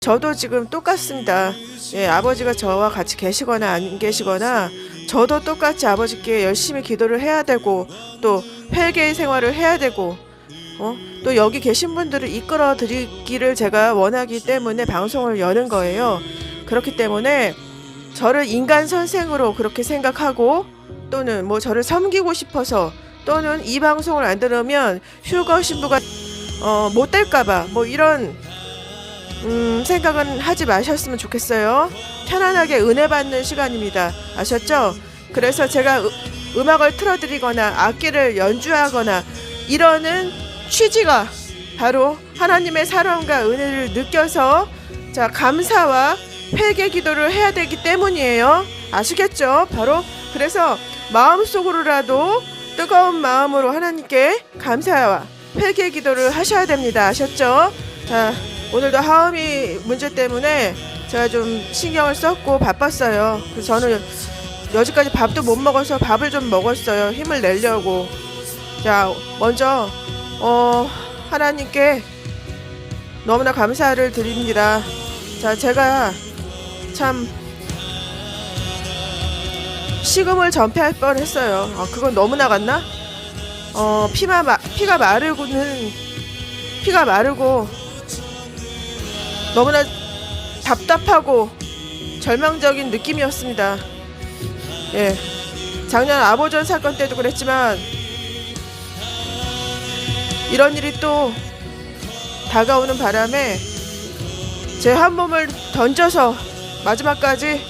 저도 지금 똑같습니다. 예, 아버지가 저와 같이 계시거나 안 계시거나 저도 똑같이 아버지께 열심히 기도를 해야 되고 또 회개의 생활을 해야 되고 또 여기 계신 분들을 이끌어 드리기를 제가 원하기 때문에 방송을 여는 거예요. 그렇기 때문에 저를 인간 선생으로 그렇게 생각하고 또는 뭐 저를 섬기고 싶어서 또는 이 방송을 안 들으면 휴거 신부가 못 될까봐 뭐 이런 생각은 하지 마셨으면 좋겠어요. 편안하게 은혜 받는 시간입니다. 아셨죠? 그래서 제가 음악을 틀어드리거나 악기를 연주하거나 이러는 취지가 바로 하나님의 사랑과 은혜를 느껴서 자 감사와 회개 기도를 해야 되기 때문이에요. 아시겠죠? 바로 그래서 마음속으로라도 뜨거운 마음으로 하나님께 감사와 회개 기도를 하셔야 됩니다. 아셨죠? 자 오늘도 하음이 문제 때문에 제가 좀 신경을 썼고 바빴어요. 그래서 저는 여지까지 밥도 못 먹어서 밥을 좀 먹었어요. 힘을 내려고. 자 먼저 하나님께 너무나 감사를 드립니다. 자 제가 참 식음을 전폐할 뻔했어요. 그건 너무 나갔나? 피가 마르고 너무나 답답하고 절망적인 느낌이었습니다. 예, 작년 아보전 사건 때도 그랬지만 이런 일이 또 다가오는 바람에 제 한 몸을 던져서 마지막까지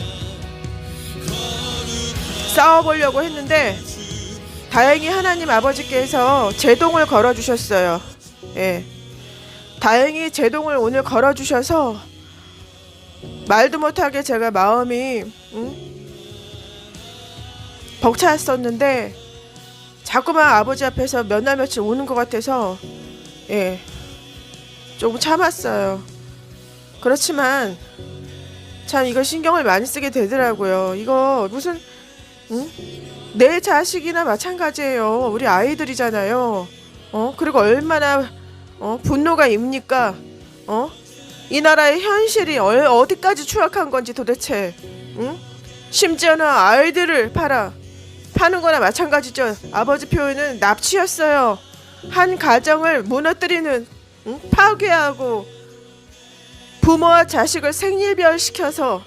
싸워보려고 했는데 다행히 하나님 아버지께서 제동을 걸어주셨어요. 예, 다행히 제동을 오늘 걸어주셔서 말도 못하게 제가 마음이 벅찼었는데 자꾸만 아버지 앞에서 몇 날 며칠 우는 것 같아서 예, 조금 참았어요. 그렇지만 참 이거 신경을 많이 쓰게 되더라고요. 이거 무슨 내 자식이나 마찬가지예요. 우리 아이들이잖아요. 그리고 얼마나 분노가 입니까? 이 나라의 현실이 어디까지 추악한 건지 도대체 심지어는 아이들을 파는 거나 마찬가지죠. 아버지 표현은 납치였어요. 한 가정을 무너뜨리는 파괴하고 부모와 자식을 생일별시켜서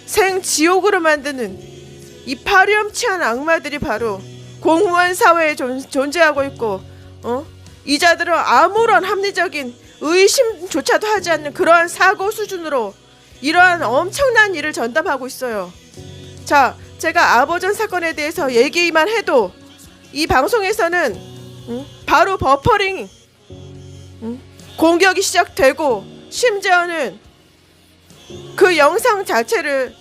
생지옥으로 만드는 이 파렴치한 악마들이 바로 공무원 사회에 존재하고 있고 이자들은 아무런 합리적인 의심조차도 하지 않는 그러한 사고 수준으로 이러한 엄청난 일을 전담하고 있어요. 자, 제가 아버전 사건에 대해서 얘기만 해도 이 방송에서는 바로 버퍼링 공격이 시작되고 심지어는 그 영상 자체를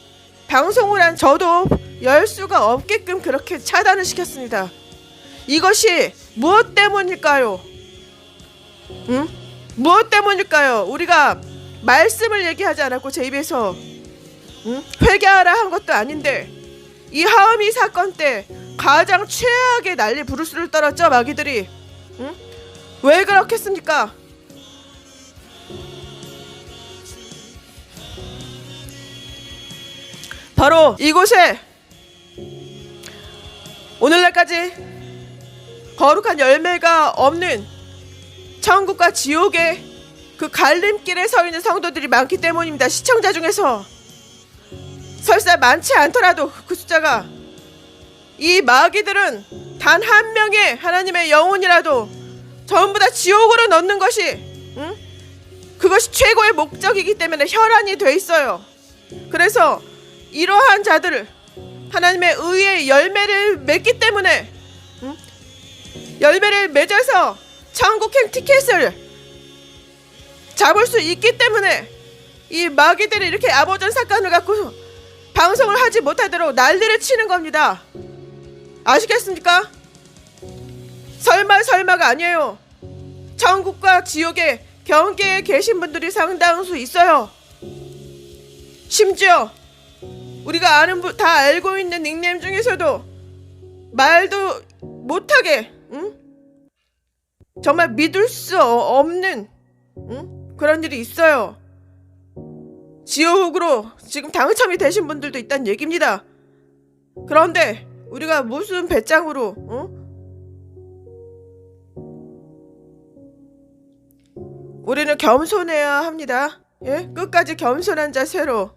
방송을 한 저도 열 수가 없게끔 그렇게 차단을 시켰습니다. 이것이 무엇 때문일까요? 무엇 때문일까요? 우리가 말씀을 얘기하지 않았고 제 입에서 회개하라 한 것도 아닌데 이 하음이 사건 때 가장 최악의 난리 부르스를 떨었죠. 마귀들이 왜 그렇겠습니까? 바로 이곳에 오늘날까지 거룩한 열매가 없는 천국과 지옥의 그 갈림길에 서 있는 성도들이 많기 때문입니다. 시청자 중에서 설사 많지 않더라도 그 숫자가 이 마귀들은 단 한 명의 하나님의 영혼이라도 전부 다 지옥으로 넣는 것이 그것이 최고의 목적이기 때문에 혈안이 돼 있어요. 그래서 이러한 자들을 하나님의 의의 열매를 맺기 때문에 열매를 맺어서 천국행 티켓을 잡을 수 있기 때문에 이 마귀들이 이렇게 아보전 사건을 갖고 방송을 하지 못하도록 난리를 치는 겁니다. 아시겠습니까? 설마가 아니에요. 천국과 지옥의 경계에 계신 분들이 상당수 있어요. 심지어 우리가 아는 다 알고 있는 닉네임 중에서도 말도 못하게 정말 믿을 수 없는 그런 일이 있어요. 지옥으로 지금 당첨이 되신 분들도 있다는 얘기입니다. 그런데 우리가 무슨 배짱으로 우리는 겸손해야 합니다. 예? 끝까지 겸손한 자세로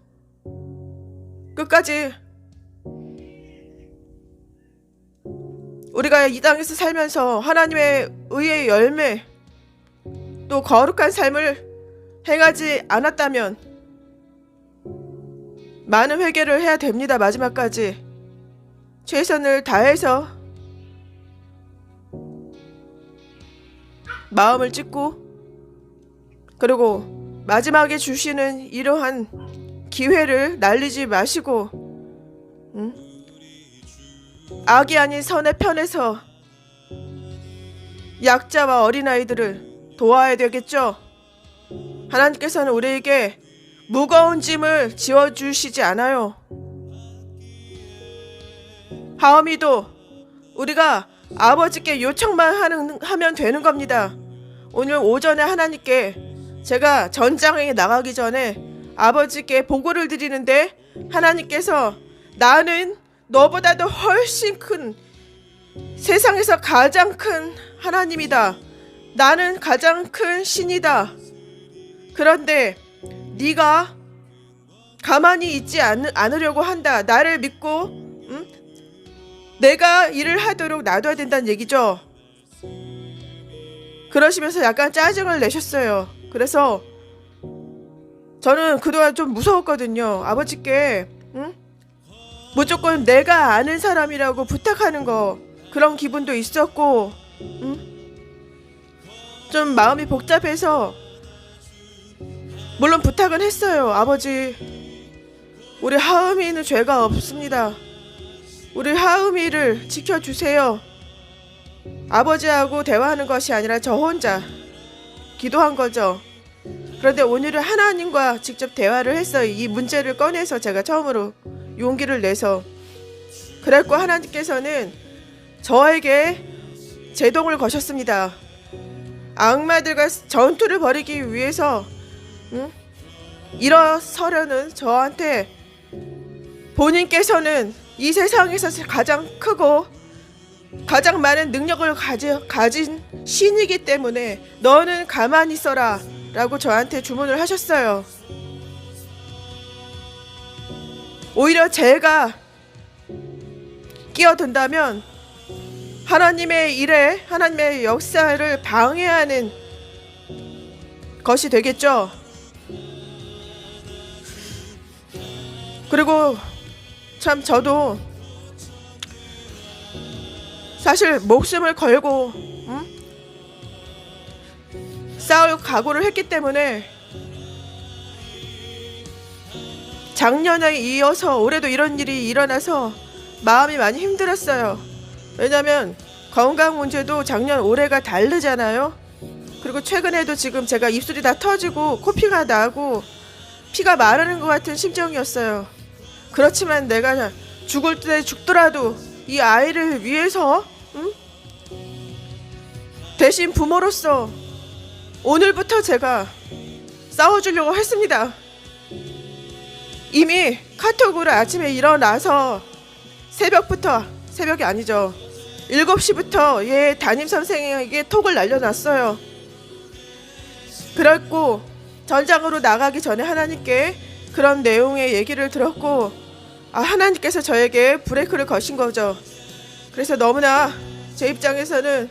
끝까지 우리가 이 땅에서 살면서 하나님의 의의 열매 또 거룩한 삶을 행하지 않았다면 많은 회개를 해야 됩니다. 마지막까지 최선을 다해서 마음을 찢고 그리고 마지막에 주시는 이러한 기회를 날리지 마시고 악이 아닌 선의 편에서 약자와 어린아이들을 도와야 되겠죠. 하나님께서는 우리에게 무거운 짐을 지어주시지 않아요. 하음이도 우리가 아버지께 요청만 하면 되는 겁니다. 오늘 오전에 하나님께 제가 전장에 나가기 전에 아버지께 보고를 드리는데 하나님께서 나는 너보다도 훨씬 큰 세상에서 가장 큰 하나님이다. 나는 가장 큰 신이다. 그런데 네가 가만히 있지 않으려고 한다. 나를 믿고 내가 일을 하도록 놔둬야 된다는 얘기죠. 그러시면서 약간 짜증을 내셨어요. 그래서 저는 그동안 좀 무서웠거든요. 아버지께 무조건 내가 아는 사람이라고 부탁하는 거 그런 기분도 있었고 좀 마음이 복잡해서 물론 부탁은 했어요. 아버지, 우리 하음이는 죄가 없습니다. 우리 하음이를 지켜주세요. 아버지하고 대화하는 것이 아니라 저 혼자 기도한 거죠. 그런데 오늘은 하나님과 직접 대화를 했어요. 이 문제를 꺼내서 제가 처음으로 용기를 내서 그랬고 하나님께서는 저에게 제동을 거셨습니다. 악마들과 전투를 벌이기 위해서 일어서려는 저한테 본인께서는 이 세상에서 가장 크고 가장 많은 능력을 가진 신이기 때문에 너는 가만히 있어라 라고 저한테 주문을 하셨어요. 오히려 제가 끼어든다면 하나님의 일에 하나님의 역사를 방해하는 것이 되겠죠. 그리고 참 저도 사실 목숨을 걸고 싸울 각오를 했기 때문에 작년에 이어서 올해도 이런 일이 일어나서 마음이 많이 힘들었어요. 왜냐면 건강 문제도 작년 올해가 다르잖아요. 그리고 최근에도 지금 제가 입술이 다 터지고 코피가 나고 피가 마르는 것 같은 심정이었어요. 그렇지만 내가 죽을 때 죽더라도 이 아이를 위해서 대신 부모로서 오늘부터 제가 싸워주려고 했습니다. 이미 카톡으로 아침에 일어나서 새벽이 아니죠. 7시부터 얘 담임선생에게 톡을 날려놨어요. 그랬고 전장으로 나가기 전에 하나님께 그런 내용의 얘기를 들었고 하나님께서 저에게 브레이크를 거신 거죠. 그래서 너무나 제 입장에서는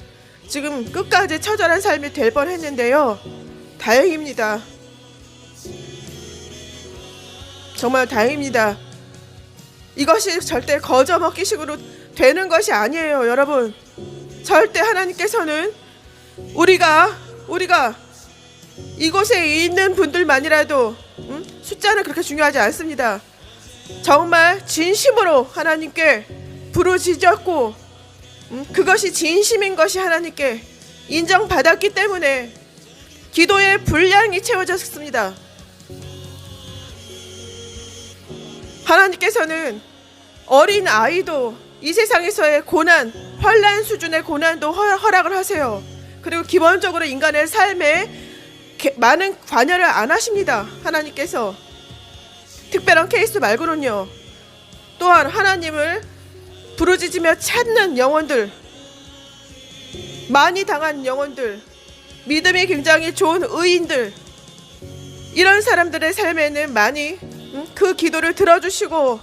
지금 끝까지 처절한 삶이 될 뻔했는데요. 다행입니다. 정말 다행입니다. 이것이 절대 거저먹기식으로 되는 것이 아니에요. 여러분, 절대 하나님께서는 우리가 이곳에 있는 분들만이라도 숫자는 그렇게 중요하지 않습니다. 정말 진심으로 하나님께 부르짖었고 그것이 진심인 것이 하나님께 인정받았기 때문에 기도의 분량이 채워졌습니다. 하나님께서는 어린 아이도 이 세상에서의 고난, 환난 수준의 고난도 허락을 하세요. 그리고 기본적으로 인간의 삶에 많은 관여를 안 하십니다. 하나님께서 특별한 케이스 말고는요. 또한 하나님을 부르짖으며 찾는 영혼들, 많이 당한 영혼들, 믿음이 굉장히 좋은 의인들, 이런 사람들의 삶에는 많이 그 기도를 들어주시고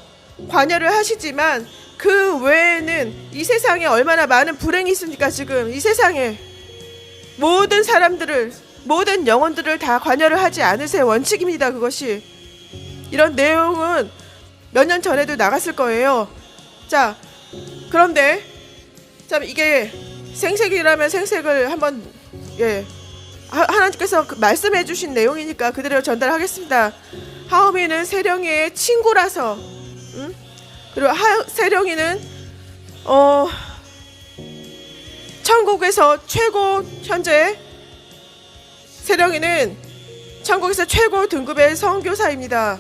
관여를 하시지만 그 외에는 이 세상에 얼마나 많은 불행이 있습니까? 지금 이 세상에 모든 사람들을, 모든 영혼들을 다 관여를 하지 않으세요. 원칙입니다. 그것이. 이런 내용은 몇 년 전에도 나갔을 거예요. 자, 그런데 참 이게 생색이라면 생색을 한번 하나님께서 말씀해 주신 내용이니까 그대로 전달하겠습니다. 하오미는 세령이의 친구라서, 그리고 세령이는 천국에서 최고, 현재 세령이는 천국에서 최고 등급의 선교사입니다.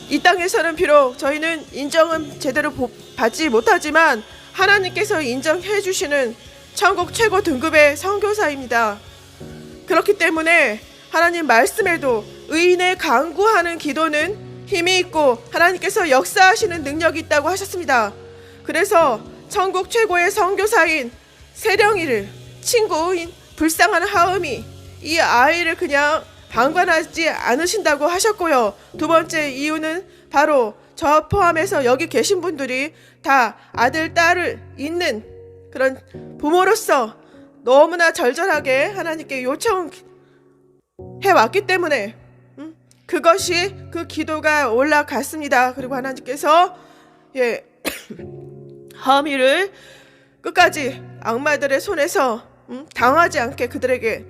이 땅에서는 비록 저희는 인정은 제대로 받지 못하지만 하나님께서 인정해 주시는 천국 최고 등급의 선교사입니다. 그렇기 때문에 하나님 말씀에도 의인의 간구하는 기도는 힘이 있고 하나님께서 역사하시는 능력이 있다고 하셨습니다. 그래서 천국 최고의 선교사인 세령이를, 친구인 불쌍한 하음이 이 아이를 그냥 방관하지 않으신다고 하셨고요. 두 번째 이유는 바로 저 포함해서 여기 계신 분들이 다 아들, 딸을 있는 그런 부모로서 너무나 절절하게 하나님께 요청해 왔기 때문에 그것이 그 기도가 올라갔습니다. 그리고 하나님께서 하미를 끝까지 악마들의 손에서 당하지 않게, 그들에게,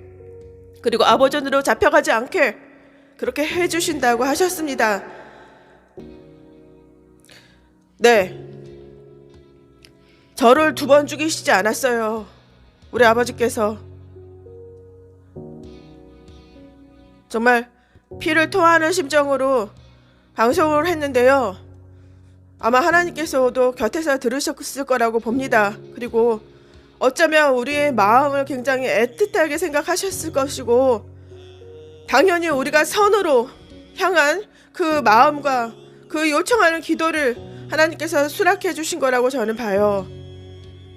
그리고 아버전으로 잡혀가지 않게 그렇게 해주신다고 하셨습니다. 네, 저를 2번 죽이시지 않았어요. 우리 아버지께서 정말 피를 토하는 심정으로 방송을 했는데요. 아마 하나님께서도 곁에서 들으셨을 거라고 봅니다. 그리고 어쩌면 우리의 마음을 굉장히 애틋하게 생각하셨을 것이고, 당연히 우리가 선으로 향한 그 마음과 그 요청하는 기도를 하나님께서 수락해 주신 거라고 저는 봐요.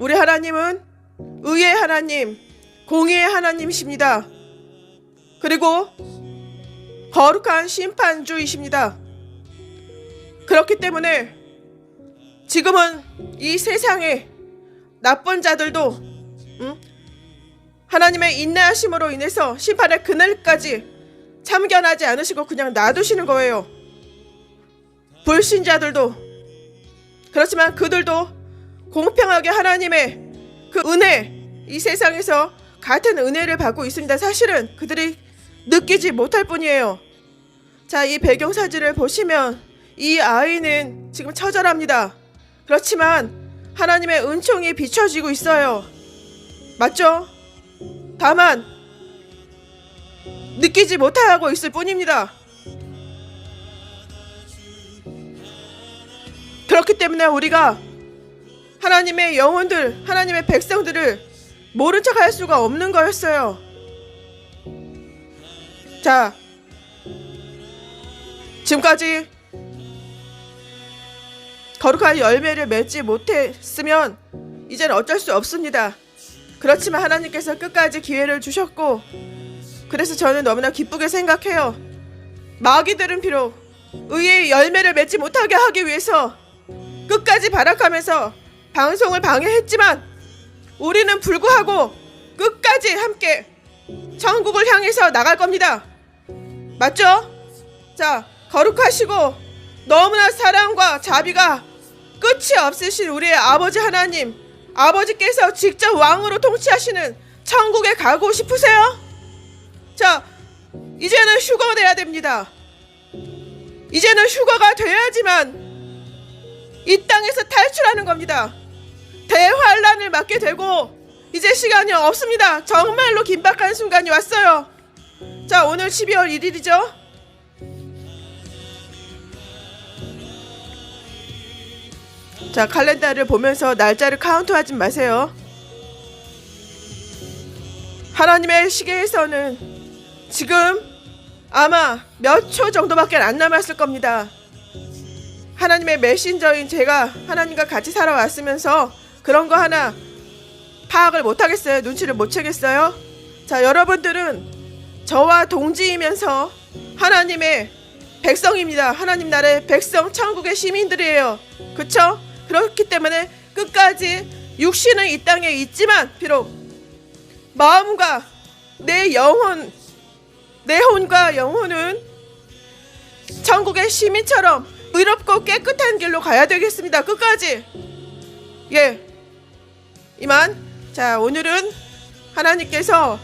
우리 하나님은 의의 하나님, 공의의 하나님이십니다. 그리고 거룩한 심판주이십니다. 그렇기 때문에 지금은 이 세상에 나쁜 자들도 하나님의 인내하심으로 인해서 심판의 그날까지 참견하지 않으시고 그냥 놔두시는 거예요. 불신자들도 그렇지만 그들도 공평하게 하나님의 그 은혜, 이 세상에서 같은 은혜를 받고 있습니다. 사실은 그들이 느끼지 못할 뿐이에요. 자, 이 배경사진을 보시면 이 아이는 지금 처절합니다. 그렇지만 하나님의 은총이 비춰지고 있어요. 맞죠? 다만 느끼지 못하고 있을 뿐입니다. 그렇기 때문에 우리가 하나님의 영혼들, 하나님의 백성들을 모른 척 할 수가 없는 거였어요. 자, 지금까지 거룩한 열매를 맺지 못했으면 이제는 어쩔 수 없습니다. 그렇지만 하나님께서 끝까지 기회를 주셨고, 그래서 저는 너무나 기쁘게 생각해요. 마귀들은 비록 의의 열매를 맺지 못하게 하기 위해서 끝까지 발악하면서 방송을 방해했지만 우리는 불구하고 끝까지 함께 천국을 향해서 나갈 겁니다. 맞죠? 자, 거룩하시고 너무나 사랑과 자비가 끝이 없으신 우리의 아버지 하나님, 아버지께서 직접 왕으로 통치하시는 천국에 가고 싶으세요? 자, 이제는 휴거가 돼야 됩니다. 이제는 휴거가 돼야지만 이 땅에서 탈출하는 겁니다. 대환란을 맞게 되고 이제 시간이 없습니다. 정말로 긴박한 순간이 왔어요. 자, 오늘 12월 1일이죠. 자, 칼렌더를 보면서 날짜를 카운트하지 마세요. 하나님의 시계에서는 지금 아마 몇 초 정도밖에 안 남았을 겁니다. 하나님의 메신저인 제가 하나님과 같이 살아왔으면서 그런 거 하나 파악을 못하겠어요? 눈치를 못 채겠어요? 자, 여러분들은 저와 동지이면서 하나님의 백성입니다. 하나님 나라의 백성, 천국의 시민들이에요. 그쵸? 그렇기 때문에 끝까지 육신은 이 땅에 있지만 비록 마음과 내 영혼, 내 혼과 영혼은 천국의 시민처럼 의롭고 깨끗한 길로 가야 되겠습니다. 끝까지. 예. 이만. 자, 오늘은 하나님께서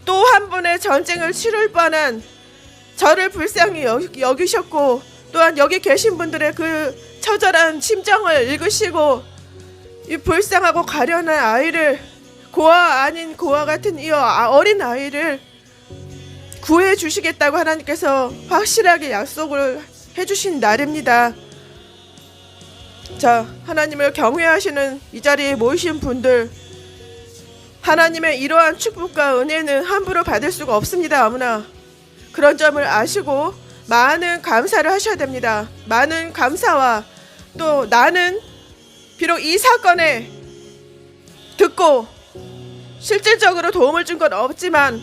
또 한 번의 전쟁을 치를 뻔한 저를 불쌍히 여기셨고, 또한 여기 계신 분들의 그 처절한 심정을 읽으시고, 이 불쌍하고 가련한 아이를, 고아 아닌 고아 같은 이 어린 아이를 구해 주시겠다고 하나님께서 확실하게 약속을 해주신 날입니다. 자, 하나님을 경외하시는 이 자리에 모이신 분들, 하나님의 이러한 축복과 은혜는 함부로 받을 수가 없습니다. 아무나. 그런 점을 아시고 많은 감사를 하셔야 됩니다. 많은 감사와 또 나는 비록 이 사건에 듣고 실질적으로 도움을 준 건 없지만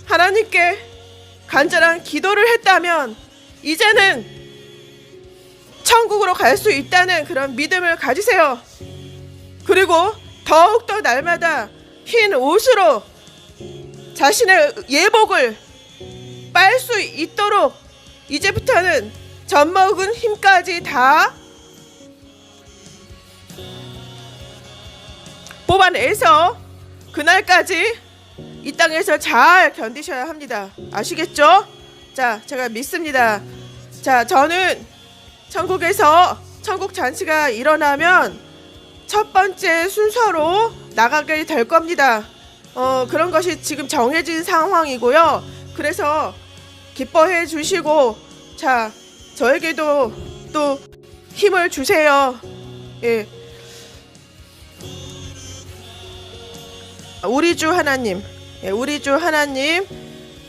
하나님께 간절한 기도를 했다면 이제는 천국으로 갈 수 있다는 그런 믿음을 가지세요. 그리고 더욱더 날마다 흰 옷으로 자신의 예복을 빨 수 있도록 이제부터는 젖먹은 힘까지 다 뽑아내서 그날까지 이 땅에서 잘 견디셔야 합니다. 아시겠죠? 자, 제가 믿습니다. 자, 저는 천국에서 천국 잔치가 일어나면 첫 번째 순서로 나가게 될 겁니다. 그런 것이 지금 정해진 상황이고요. 그래서 기뻐해 주시고, 자, 저에게도 또 힘을 주세요. 예. 우리 주 하나님, 예, 우리 주 하나님,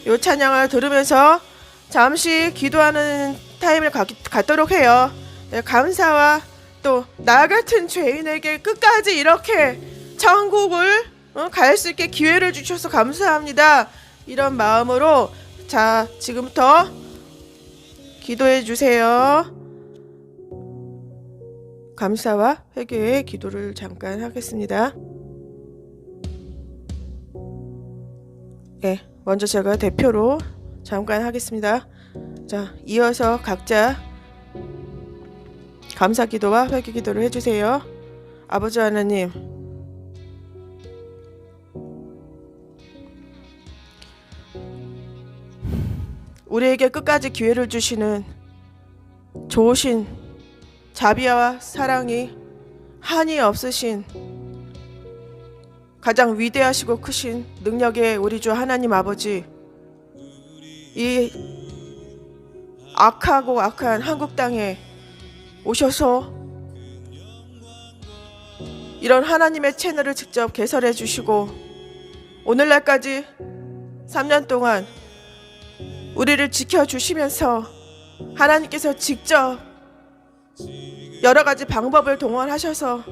요 찬양을 들으면서 잠시 기도하는 타임을 갖도록 해요. 네, 감사와 또 나 같은 죄인에게 끝까지 이렇게 천국을 갈 수 있게 기회를 주셔서 감사합니다. 이런 마음으로 자, 지금부터 기도해 주세요. 감사와 회개의 기도를 잠깐 하겠습니다. 네, 먼저 제가 대표로 잠깐 하겠습니다. 자, 이어서 각자 감사 기도와 회개 기도를 해주세요. 아버지 하나님, 우리에게 끝까지 기회를 주시는 좋으신 자비와 사랑이 한이 없으신 가장 위대하시고 크신 능력의 우리 주 하나님 아버지, 이 악하고 악한 한국 땅에 오셔서 이런 하나님의 채널을 직접 개설해 주시고 오늘날까지 3년 동안 우리를 지켜주시면서 하나님께서 직접 여러 가지 방법을 동원하셔서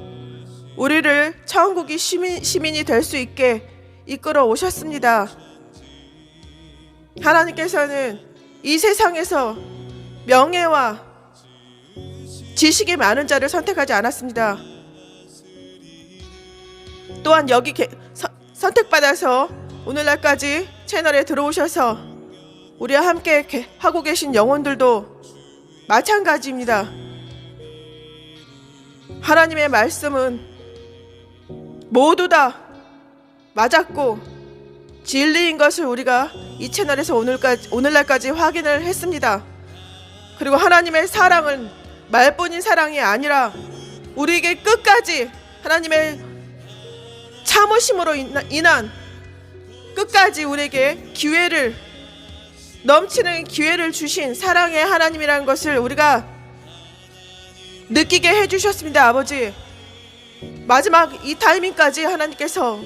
우리를 천국의 시민이 될 수 있게 이끌어 오셨습니다. 하나님께서는 이 세상에서 명예와 지식이 많은 자를 선택하지 않았습니다. 또한 여기 선택받아서 오늘날까지 채널에 들어오셔서 우리와 함께 하고 계신 영혼들도 마찬가지입니다. 하나님의 말씀은 모두 다 맞았고 진리인 것을 우리가 이 채널에서 오늘날까지 확인을 했습니다. 그리고 하나님의 사랑은 말뿐인 사랑이 아니라 우리에게 끝까지 하나님의 참으심으로 인한 끝까지 우리에게 기회를, 넘치는 기회를 주신 사랑의 하나님이라는 것을 우리가 느끼게 해주셨습니다. 아버지, 마지막 이 타이밍까지 하나님께서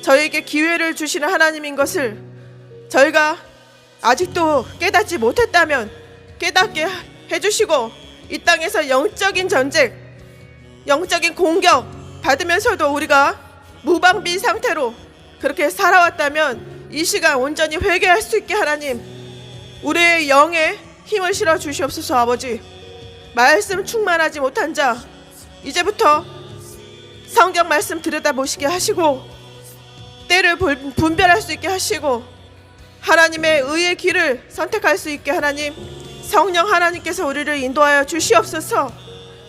저에게 기회를 주시는 하나님인 것을 저희가 아직도 깨닫지 못했다면 깨닫게 해주시고, 이 땅에서 영적인 전쟁, 영적인 공격 받으면서도 우리가 무방비 상태로 그렇게 살아왔다면 이 시간 온전히 회개할 수 있게 하나님, 우리의 영에 힘을 실어 주시옵소서. 아버지, 말씀 충만하지 못한 자 이제부터 성경 말씀 들여다보시게 하시고, 때를 분별할 수 있게 하시고, 하나님의 의의 길을 선택할 수 있게 하나님, 성령 하나님께서 우리를 인도하여 주시옵소서.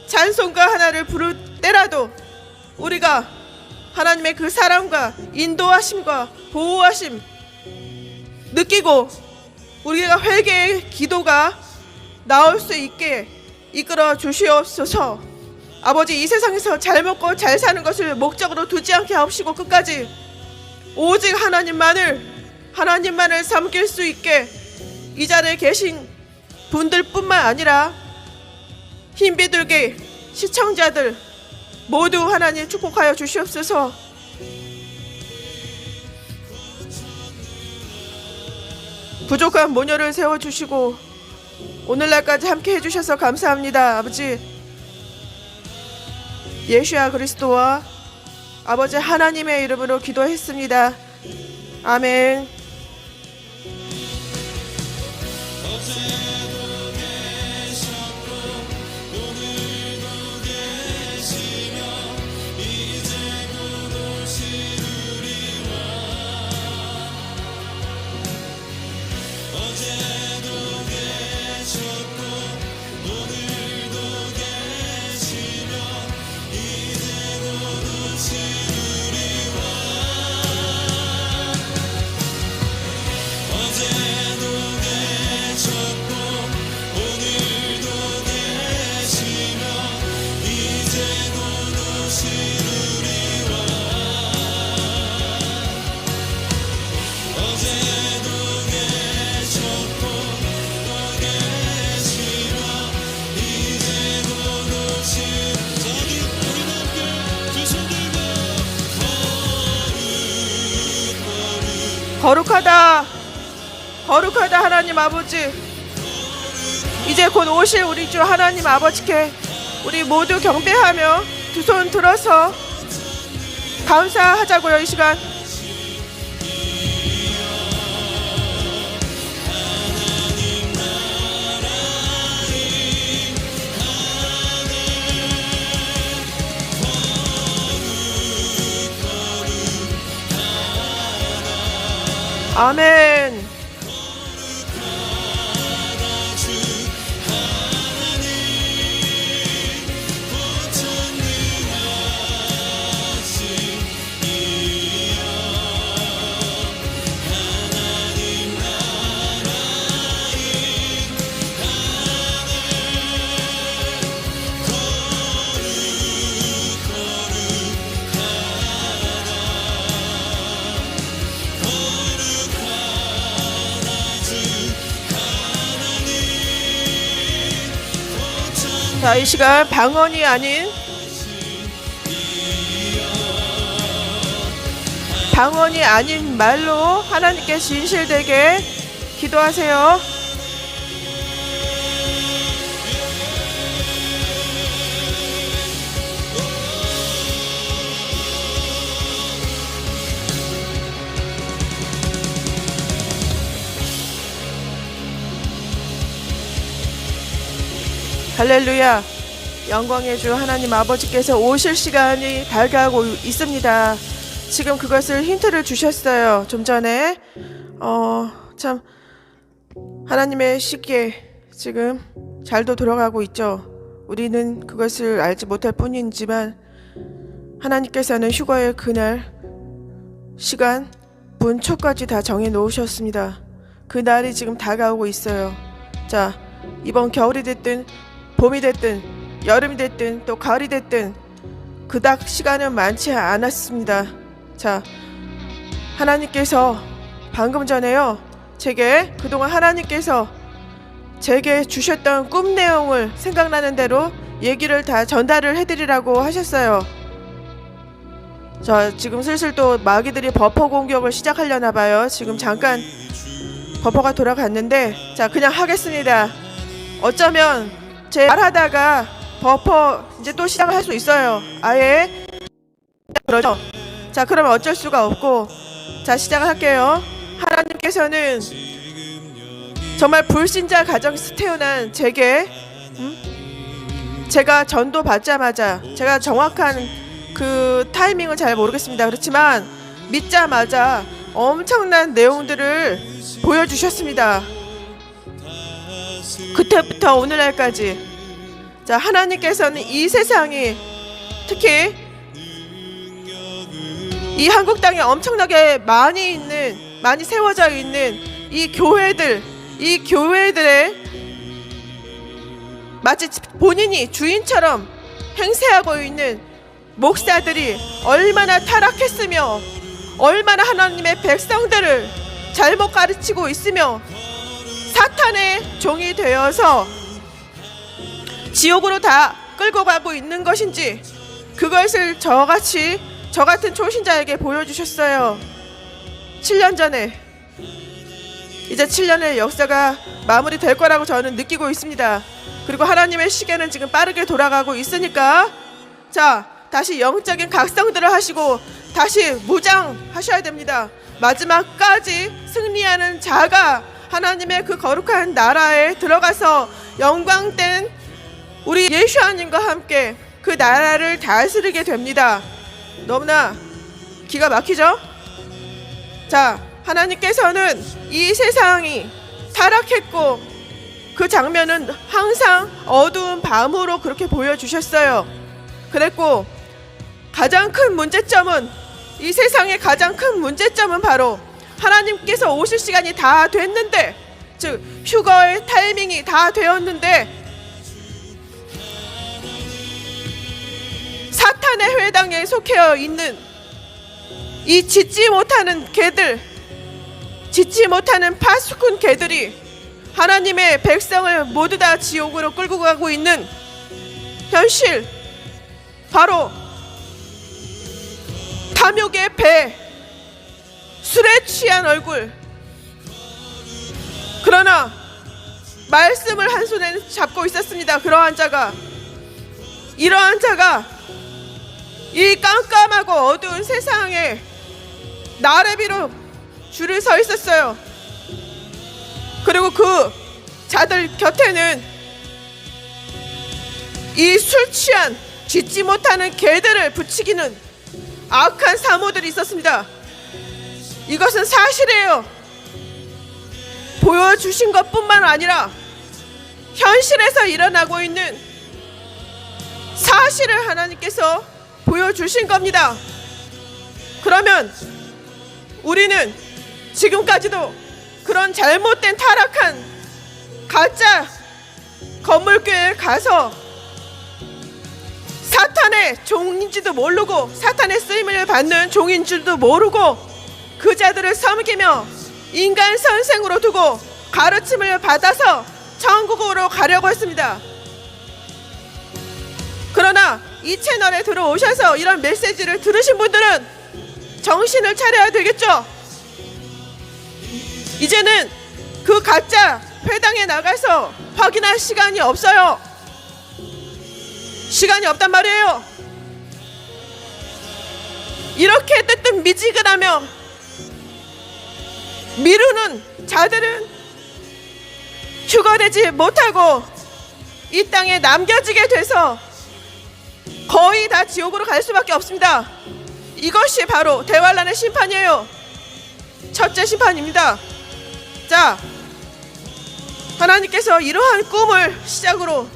찬송가 하나를 부를 때라도 우리가 하나님의 그 사랑과 인도하심과 보호하심 느끼고 우리가 회개의 기도가 나올 수 있게 이끌어 주시옵소서. 아버지, 이 세상에서 잘 먹고 잘 사는 것을 목적으로 두지 않게 하옵시고, 끝까지 오직 하나님만을 섬길 수 있게 이 자리에 계신 분들뿐만 아니라 흰비둘기 시청자들 모두 하나님 축복하여 주시옵소서. 부족한 모녀를 세워주시고 오늘날까지 함께 해주셔서 감사합니다. 아버지, 예수야 그리스도와 아버지 하나님의 이름으로 기도했습니다. 아멘. 거룩하다, 거룩하다 하나님 아버지, 이제 곧 오실 우리 주 하나님 아버지께 우리 모두 경배하며 두 손 들어서 감사하자고요. 이 시간 아멘. 자, 이 시간 방언이 아닌 말로 하나님께 진실되게 기도하세요. 할렐루야. 영광의 주 하나님 아버지께서 오실 시간이 다가오고 있습니다. 지금 그것을 힌트를 주셨어요. 좀 전에 참 하나님의 시기에 지금 잘도 돌아가고 있죠. 우리는 그것을 알지 못할 뿐이지만 하나님께서는 휴거의 그날 시간 분초까지 다 정해 놓으셨습니다. 그 날이 지금 다가오고 있어요. 자, 이번 겨울이 됐든 봄이 됐든 여름이 됐든 또 가을이 됐든 그닥 시간은 많지 않았습니다. 자, 하나님께서 방금 전에요, 제게 그동안 하나님께서 제게 주셨던 꿈 내용을 생각나는 대로 얘기를 다 전달을 해드리라고 하셨어요. 자, 지금 슬슬 또 마귀들이 버퍼 공격을 시작하려나 봐요. 지금 잠깐 버퍼가 돌아갔는데, 자, 그냥 하겠습니다. 어쩌면 제 말하다가 버퍼 이제 또 시작을 할 수 있어요. 아예 그러죠. 자, 그러면 어쩔 수가 없고, 자, 시작을 할게요. 하나님께서는 정말 불신자 가정에서 태어난 제게 제가 전도 받자마자, 제가 정확한 그 타이밍은 잘 모르겠습니다. 그렇지만 믿자마자 엄청난 내용들을 보여주셨습니다. 그때부터 오늘날까지, 자, 하나님께서는 이 세상이, 특히 이 한국 땅에 엄청나게 많이 세워져 있는 이 교회들의 마치 본인이 주인처럼 행세하고 있는 목사들이 얼마나 타락했으며, 얼마나 하나님의 백성들을 잘못 가르치고 있으며 사탄의 종이 되어서 지옥으로 다 끌고 가고 있는 것인지, 그것을 저 같은 초신자에게 보여주셨어요. 7년 전에. 이제 7년의 역사가 마무리될 거라고 저는 느끼고 있습니다. 그리고 하나님의 시계는 지금 빠르게 돌아가고 있으니까, 자, 다시 영적인 각성들을 하시고 다시 무장하셔야 됩니다. 마지막까지 승리하는 자가 하나님의 그 거룩한 나라에 들어가서 영광된 우리 예수님과 함께 그 나라를 다스리게 됩니다. 너무나 기가 막히죠? 자, 하나님께서는 이 세상이 타락했고 그 장면은 항상 어두운 밤으로 그렇게 보여주셨어요. 그랬고, 가장 큰 문제점은, 이 세상의 가장 큰 문제점은 바로 하나님께서 오실 시간이 다 됐는데, 즉 휴거의 타이밍이 다 되었는데 사탄의 회당에 속해 있는 이 짖지 못하는 개들, 짖지 못하는 파수꾼 개들이 하나님의 백성을 모두 다 지옥으로 끌고 가고 있는 현실, 바로 탐욕의 배, 술에 취한 얼굴. 그러나 말씀을 한 손에 잡고 있었습니다. 이러한 자가 이 깜깜하고 어두운 세상에 나래비로 줄을 서 있었어요. 그리고 그 자들 곁에는 이 술 취한 짖지 못하는 개들을 부추기는 악한 사모들이 있었습니다. 이것은 사실이에요. 보여주신 것뿐만 아니라 현실에서 일어나고 있는 사실을 하나님께서 보여주신 겁니다. 그러면 우리는 지금까지도 그런 잘못된 타락한 가짜 건물교회에 가서 사탄의 종인지도 모르고, 사탄의 쓰임을 받는 종인 줄도 모르고 그 자들을 섬기며 인간 선생으로 두고 가르침을 받아서 천국으로 가려고 했습니다. 그러나 이 채널에 들어오셔서 이런 메시지를 들으신 분들은 정신을 차려야 되겠죠. 이제는 그 가짜 회당에 나가서 확인할 시간이 없어요. 시간이 없단 말이에요. 이렇게 뜨뜻미지근하며 미루는 자들은 휴거되지 못하고 이 땅에 남겨지게 돼서 거의 다 지옥으로 갈 수밖에 없습니다. 이것이 바로 대환란의 심판이에요. 첫째 심판입니다. 자, 하나님께서 이러한 꿈을 시작으로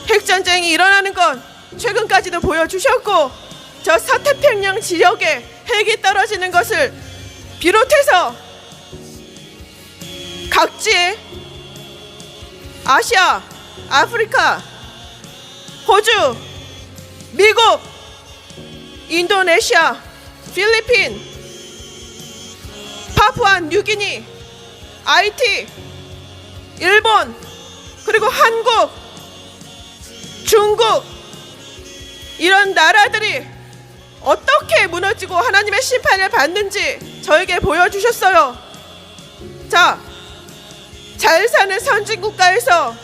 핵전쟁이 일어나는 건 최근까지도 보여주셨고, 저 서태평양 지역에 핵이 떨어지는 것을 비롯해서 각지의 아시아, 아프리카, 호주, 미국, 인도네시아, 필리핀, 파푸아 뉴기니, IT, 일본, 그리고 한국, 중국, 이런 나라들이 어떻게 무너지고 하나님의 심판을 받는지 저에게 보여주셨어요. 자, 잘 사는 선진국가에서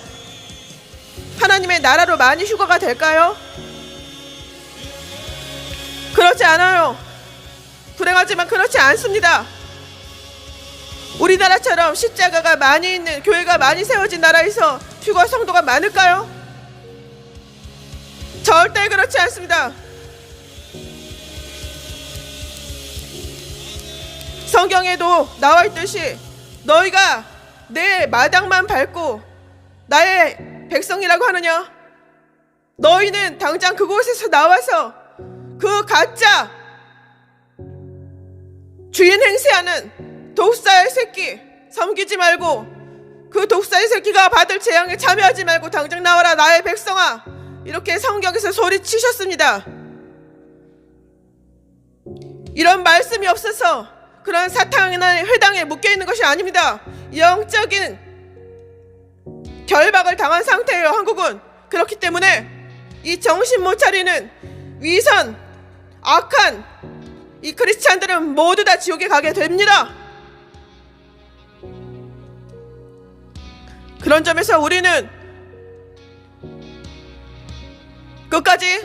하나님의 나라로 많이 휴가가 될까요? 그렇지 않아요. 불행하지만 그렇지 않습니다. 우리나라처럼 십자가가 많이 있는, 교회가 많이 세워진 나라에서 휴가 성도가 많을까요? 절대 그렇지 않습니다. 성경에도 나와 있듯이 너희가 내 마당만 밟고 나의 백성이라고 하느냐? 너희는 당장 그곳에서 나와서 그 가짜 주인 행세하는 독사의 새끼 섬기지 말고, 그 독사의 새끼가 받을 재앙에 참여하지 말고 당장 나와라 나의 백성아, 이렇게 성경에서 소리치셨습니다. 이런 말씀이 없어서 그런 사탄의 회당에 묶여있는 것이 아닙니다. 영적인 결박을 당한 상태예요, 한국은. 그렇기 때문에 이 정신 못 차리는 위선, 악한 이 크리스찬들은 모두 다 지옥에 가게 됩니다. 그런 점에서 우리는 끝까지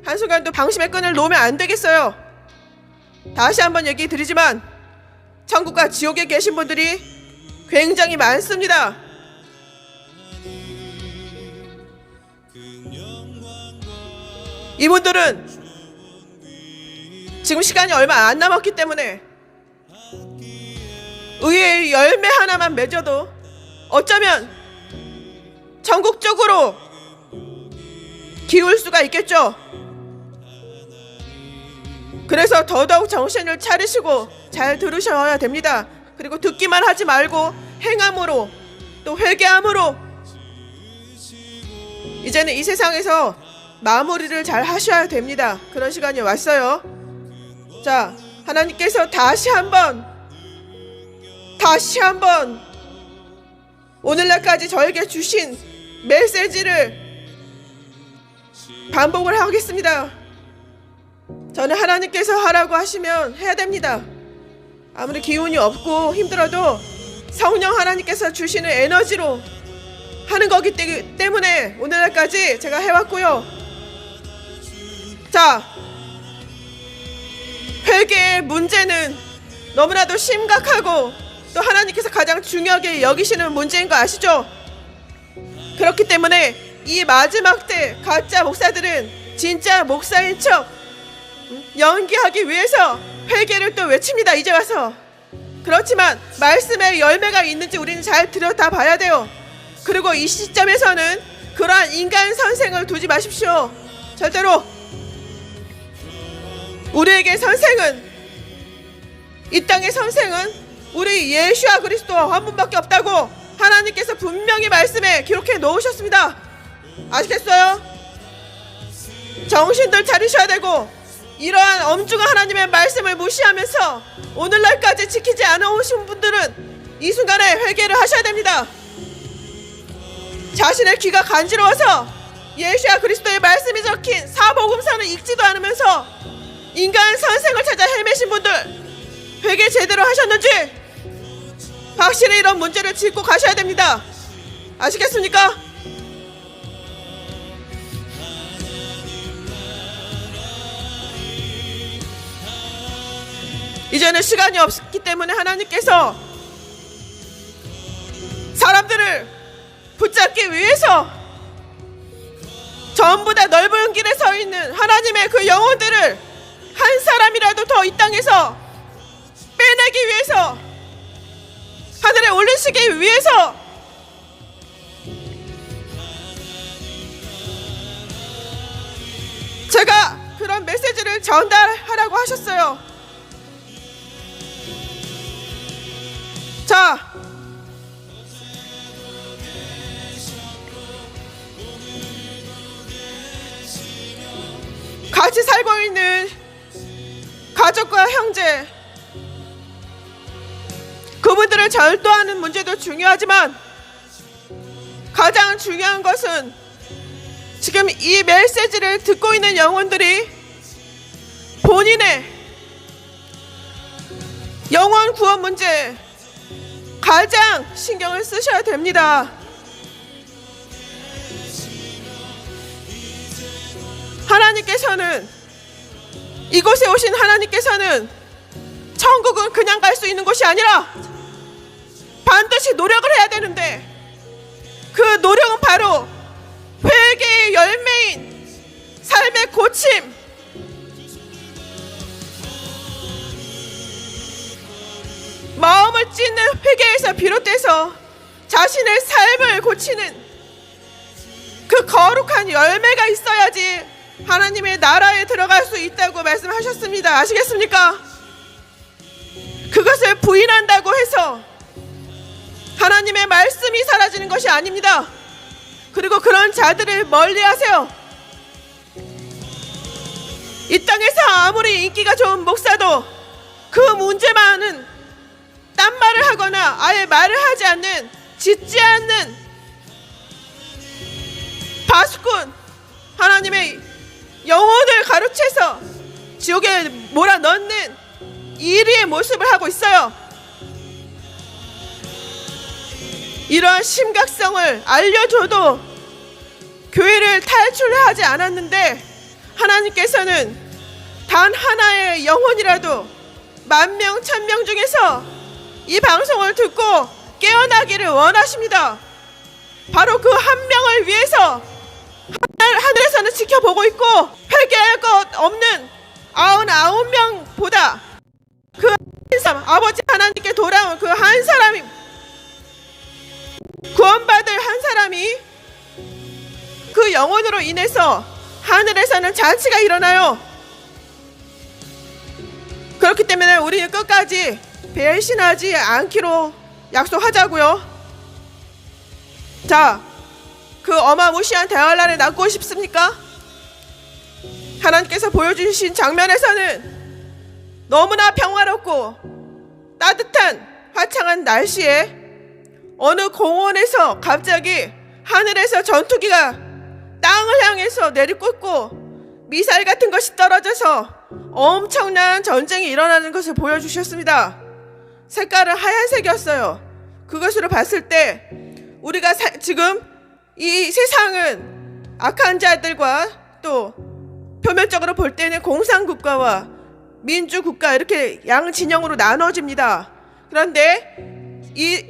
한순간도 방심의 끈을 놓으면 안 되겠어요. 다시 한번 얘기 드리지만 천국과 지옥에 계신 분들이 굉장히 많습니다. 이분들은 지금 시간이 얼마 안 남았기 때문에 의의 열매 하나만 맺어도 어쩌면 천국 쪽으로 기울 수가 있겠죠. 그래서 더더욱 정신을 차리시고 잘 들으셔야 됩니다. 그리고 듣기만 하지 말고 행함으로, 또 회개함으로 이제는 이 세상에서 마무리를 잘 하셔야 됩니다. 그런 시간이 왔어요. 자, 하나님께서 다시 한번 오늘날까지 저에게 주신 메시지를 반복을 하겠습니다. 저는 하나님께서 하라고 하시면 해야 됩니다. 아무리 기운이 없고 힘들어도 성령 하나님께서 주시는 에너지로 하는 거기 때문에 오늘날까지 제가 해왔고요. 자, 회개의 문제는 너무나도 심각하고 또 하나님께서 가장 중요하게 여기시는 문제인 거 아시죠? 그렇기 때문에 이 마지막 때 가짜 목사들은 진짜 목사인 척 연기하기 위해서 회개를 또 외칩니다. 이제 와서. 그렇지만 말씀에 열매가 있는지 우리는 잘 들여다 봐야 돼요. 그리고 이 시점에서는 그러한 인간 선생을 두지 마십시오. 절대로. 우리에게 선생은, 이 땅의 선생은 우리 예수와 그리스도 한 분밖에 없다고 하나님께서 분명히 말씀에 기록해 놓으셨습니다. 아시겠어요? 정신들 차리셔야 되고, 이러한 엄중한 하나님의 말씀을 무시하면서 오늘날까지 지키지 않아 오신 분들은 이 순간에 회개를 하셔야 됩니다. 자신의 귀가 간지러워서 예수와 그리스도의 말씀이 적힌 사복음서는 읽지도 않으면서 인간 선생을 찾아 헤매신 분들, 회개 제대로 하셨는지 확실히 이런 문제를 짚고 가셔야 됩니다. 아시겠습니까? 이제는 시간이 없기 때문에 하나님께서 사람들을 붙잡기 위해서 전부 다 넓은 길에 서 있는 하나님의 그 영혼들을 한 사람이라도 더 이 땅에서 빼내기 위해서, 하늘에 올리시기 위해서 제가 그런 메시지를 전달하라고 하셨어요. 자, 같이 살고 있는 가족과 형제, 그분들을 절도하는 문제도 중요하지만 가장 중요한 것은 지금 이 메시지를 듣고 있는 영혼들이 본인의 영혼 구원 문제 가장 신경을 쓰셔야 됩니다. 하나님께서는, 이곳에 오신 하나님께서는 천국은 그냥 갈 수 있는 곳이 아니라 반드시 노력을 해야 되는데, 그 노력은 바로 회개의 열매인 삶의 고침, 마음을 찢는 회개에서 비롯돼서 자신의 삶을 고치는 그 거룩한 열매가 있어야지 하나님의 나라에 들어갈 수 있다고 말씀하셨습니다. 아시겠습니까? 그것을 부인한다고 해서 하나님의 말씀이 사라지는 것이 아닙니다. 그리고 그런 자들을 멀리하세요. 이 땅에서 아무리 인기가 좋은 목사도 그 문제만은 딴 말을 하거나 아예 말을 하지 않는, 짓지 않는 바수꾼, 하나님의 영혼을 가로채서 지옥에 몰아넣는 이리의 모습을 하고 있어요. 이러한 심각성을 알려줘도 교회를 탈출하지 않았는데, 하나님께서는 단 하나의 영혼이라도 10,000명, 1,000명 중에서 이 방송을 듣고 깨어나기를 원하십니다. 바로 그 한 명을 위해서 하늘에서는 지켜보고 있고, 회개할 것 없는 99명보다 그 한 사람, 아버지 하나님께 돌아온 그 한 사람이, 구원받을 한 사람이, 그 영혼으로 인해서 하늘에서는 잔치가 일어나요. 그렇기 때문에 우리는 끝까지 배신하지 않기로 약속하자고요. 자, 그 어마무시한 대환란에 남고 싶습니까? 하나님께서 보여주신 장면에서는 너무나 평화롭고 따뜻한 화창한 날씨에 어느 공원에서 갑자기 하늘에서 전투기가 땅을 향해서 내리꽂고 미사일 같은 것이 떨어져서 엄청난 전쟁이 일어나는 것을 보여주셨습니다. 색깔은 하얀색이었어요. 그것으로 봤을 때 우리가 지금 이 세상은 악한 자들과 또 표면적으로 볼 때는 공산국가와 민주국가, 이렇게 양진영으로 나눠집니다. 그런데 이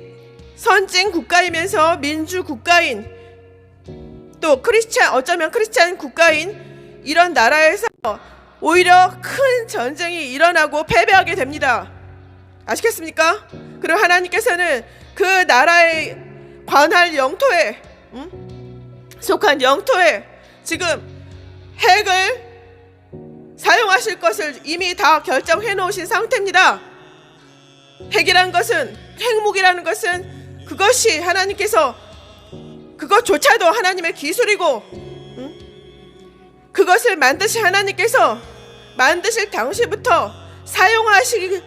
선진 국가이면서 민주국가인, 또 어쩌면 크리스찬 국가인 이런 나라에서 오히려 큰 전쟁이 일어나고 패배하게 됩니다. 아시겠습니까? 그리고 하나님께서는 그 나라의 관할 영토에 속한 영토에 지금 핵을 사용하실 것을 이미 다 결정해 놓으신 상태입니다. 핵이라는 것은, 핵무기라는 것은, 그것이 하나님께서, 그것조차도 하나님의 기술이고, 그것을 만드신 하나님께서 만드실 당시부터 사용하시기로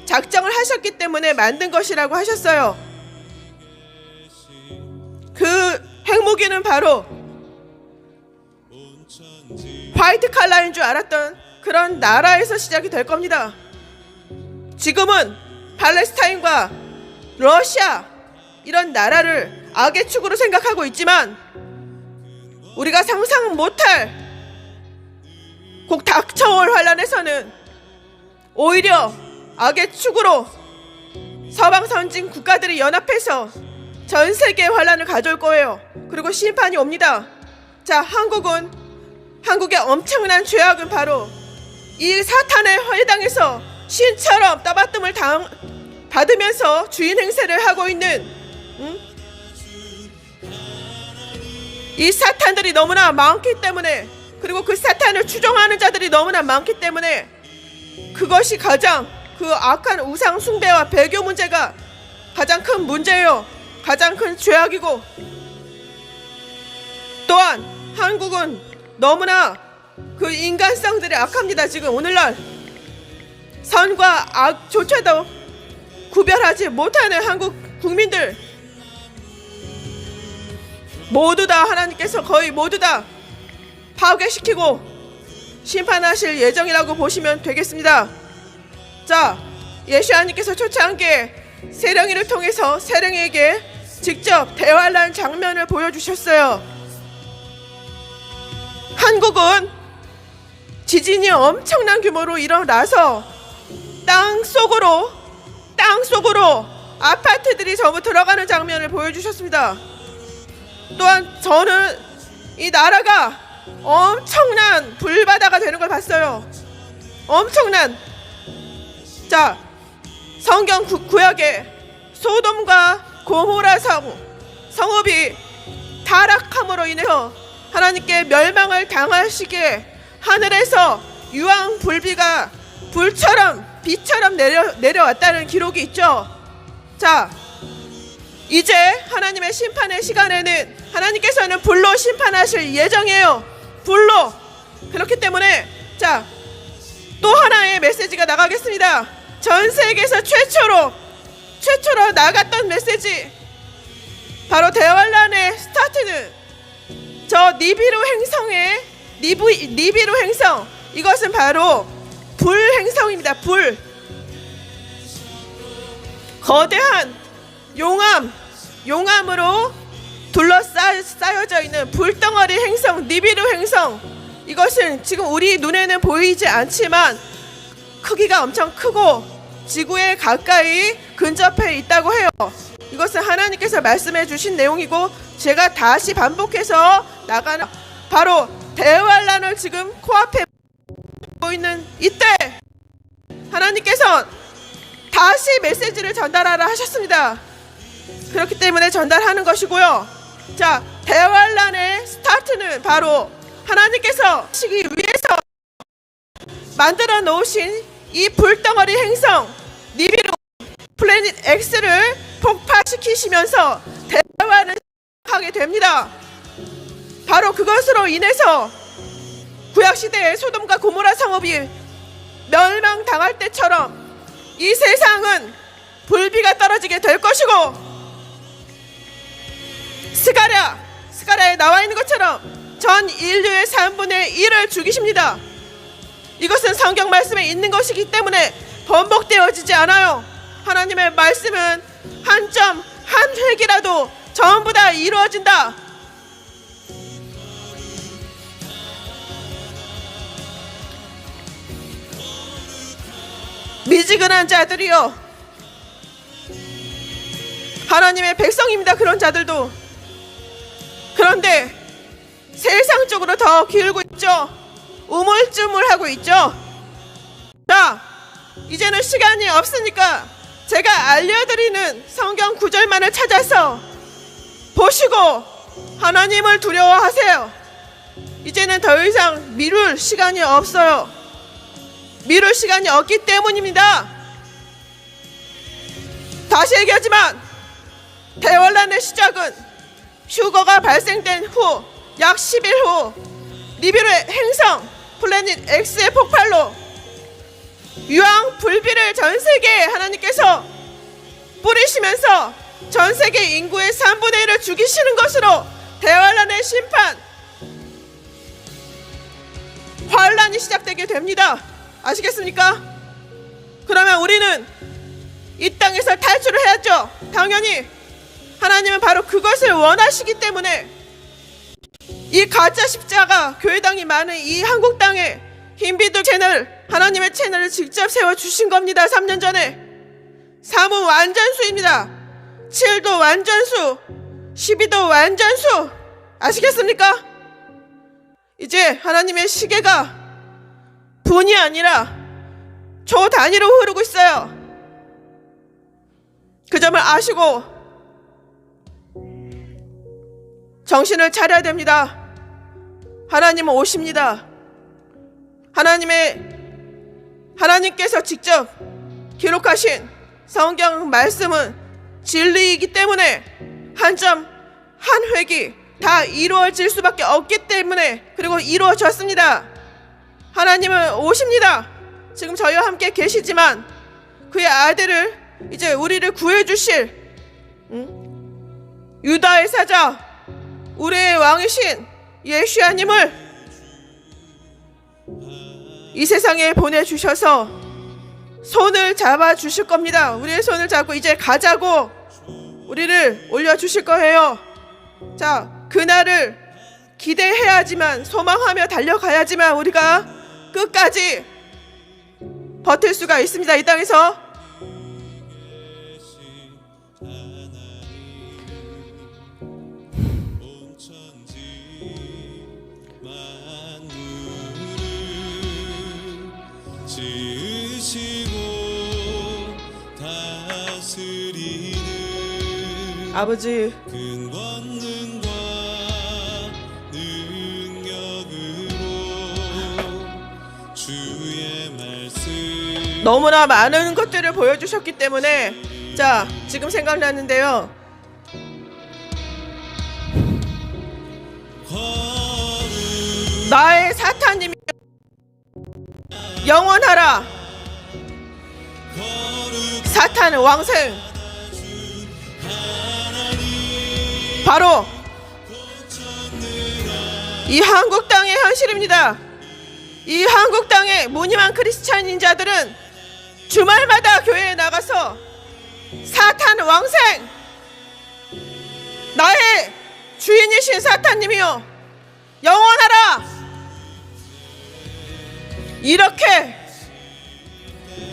작정을 하셨기 때문에 만든 것이라고 하셨어요. 그 핵무기는 바로 화이트 칼라인 줄 알았던 그런 나라에서 시작이 될 겁니다. 지금은 팔레스타인과 러시아, 이런 나라를 악의 축으로 생각하고 있지만, 우리가 상상 못할 곧 닥쳐올 환란에서는 오히려 악의 축으로 서방 선진 국가들이 연합해서 전 세계의 환란을 가져올 거예요. 그리고 심판이 옵니다. 자, 한국의 엄청난 죄악은 바로 이 사탄의 회당에서 신처럼 떠받침을 받으면서 주인 행세를 하고 있는 이 사탄들이 너무나 많기 때문에, 그리고 그 사탄을 추종하는 자들이 너무나 많기 때문에, 그것이 가장 그 악한 우상 숭배와 배교 문제가 가장 큰 문제예요. 가장 큰 죄악이고, 또한 한국은 너무나 그 인간성들이 악합니다. 지금 오늘날 선과 악조차도 구별하지 못하는 한국 국민들 모두 다 하나님께서 거의 모두 다 파괴시키고 심판하실 예정이라고 보시면 되겠습니다. 자, 예수님께서 초창기에 세령이를 통해서 세령에게 직접 대환란 장면을 보여주셨어요. 한국은 지진이 엄청난 규모로 일어나서 땅속으로 아파트들이 전부 들어가는 장면을 보여주셨습니다. 또한 저는 이 나라가 엄청난 불바다가 되는 걸 봤어요. 엄청난. 자, 성경 구약에 소돔과 고모라 성읍이 타락함으로 인해서 하나님께 멸망을 당하시기에 하늘에서 유황불비가 불처럼 비처럼 내려왔다는 기록이 있죠. 자, 이제 하나님의 심판의 시간에는 하나님께서는 불로 심판하실 예정이에요. 불로. 그렇기 때문에 자, 또 하나의 메시지가 나가겠습니다. 전 세계에서 최초로 나갔던 메시지, 바로 대환란의 스타트는 저 니비루 행성, 이것은 바로 불 행성입니다. 불. 거대한 용암으로 둘러싸여져 있는 불덩어리 행성, 니비루 행성. 이것은 지금 우리 눈에는 보이지 않지만 크기가 엄청 크고 지구에 가까이 근접해 있다고 해요. 이것은 하나님께서 말씀해 주신 내용이고, 제가 다시 반복해서 나가는 바로 대환란을 지금 코앞에 보이는 이때 하나님께서 다시 메시지를 전달하라 하셨습니다. 그렇기 때문에 전달하는 것이고요. 자, 대환란의 스타트는 바로 하나님께서 시기 위해서 만들어 놓으신 이 불덩어리 행성 니비루 플래닛 X를 폭파시키시면서 대환을 하게 됩니다. 바로 그것으로 인해서 구약시대의 소돔과 고모라 성읍이 멸망당할 때처럼 이 세상은 불비가 떨어지게 될 것이고, 스가랴에 나와 있는 것처럼 전 인류의 3분의 1을 죽이십니다. 이것은 성경 말씀에 있는 것이기 때문에 번복되어지지 않아요. 하나님의 말씀은 한 점, 한 획이라도 전부 다 이루어진다. 미지근한 자들이요, 하나님의 백성입니다. 그런 자들도. 그런데 세상 쪽으로 더 기울고 있죠. 우물쭈물하고 있죠. 자, 이제는 시간이 없으니까 제가 알려드리는 성경 구절만을 찾아서 보시고 하나님을 두려워하세요. 이제는 더 이상 미룰 시간이 없어요. 미룰 시간이 없기 때문입니다. 다시 얘기하지만 대환란의 시작은 휴거가 발생된 후 약 10일 후 니비루의 행성 플래닛 X의 폭발로 유황 불비를 전 세계에 하나님께서 뿌리시면서 전 세계 인구의 3분의 1을 죽이시는 것으로 대환란의 심판, 환란이 시작되게 됩니다. 아시겠습니까? 그러면 우리는 이 땅에서 탈출을 해야죠. 당연히 하나님은 바로 그것을 원하시기 때문에 이 가짜 십자가 교회당이 많은 이 한국 땅에 흰비둘 채널, 하나님의 채널을 직접 세워주신 겁니다. 3년 전에. 3은 완전수입니다. 7도 완전수, 12도 완전수. 아시겠습니까? 이제 하나님의 시계가 분이 아니라 조 단위로 흐르고 있어요. 그 점을 아시고 정신을 차려야 됩니다. 하나님은 오십니다. 하나님께서 직접 기록하신 성경 말씀은 진리이기 때문에 한 점, 한 획이 다 이루어질 수밖에 없기 때문에, 그리고 이루어졌습니다. 하나님은 오십니다. 지금 저희와 함께 계시지만 그의 아들을, 이제 우리를 구해주실 유다의 사자, 우리의 왕이신 예수야님을 이 세상에 보내주셔서 손을 잡아 주실 겁니다. 우리의 손을 잡고 이제 가자고 우리를 올려주실 거예요. 자, 그날을 기대해야지만, 소망하며 달려가야지만 우리가 끝까지 버틸 수가 있습니다. 이 땅에서. 아버지, 너무나 많은 것들을 보여주셨기 때문에, 자, 지금 생각나는데요. 나의 사탄님이 영원하라. 사탄은 왕생. 바로 이 한국 땅의 현실입니다. 이 한국 땅의 무늬만 크리스찬인자들은 주말마다 교회에 나가서 사탄 왕생, 나의 주인이신 사탄님이여 영원하라, 이렇게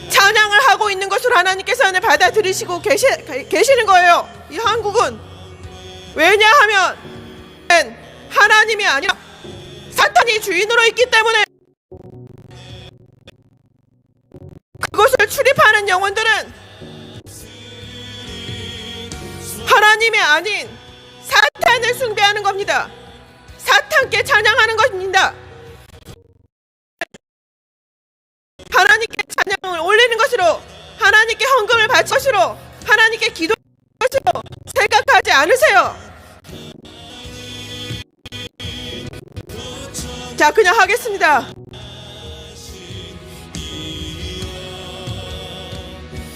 찬양을 하고 있는 것으로 하나님께서는 받아들이시고 계시는 거예요. 이 한국은. 왜냐하면 하나님이 아니라 사탄이 주인으로 있기 때문에. 그곳을 출입하는 영혼들은 하나님이 아닌 사탄을 숭배하는 겁니다. 사탄께 찬양하는 것입니다. 하나님께 찬양을 올리는 것으로, 하나님께 헌금을 바칠 것으로, 하나님께 기도하는 것으로 생각하지 않으세요. 자, 그냥 하겠습니다.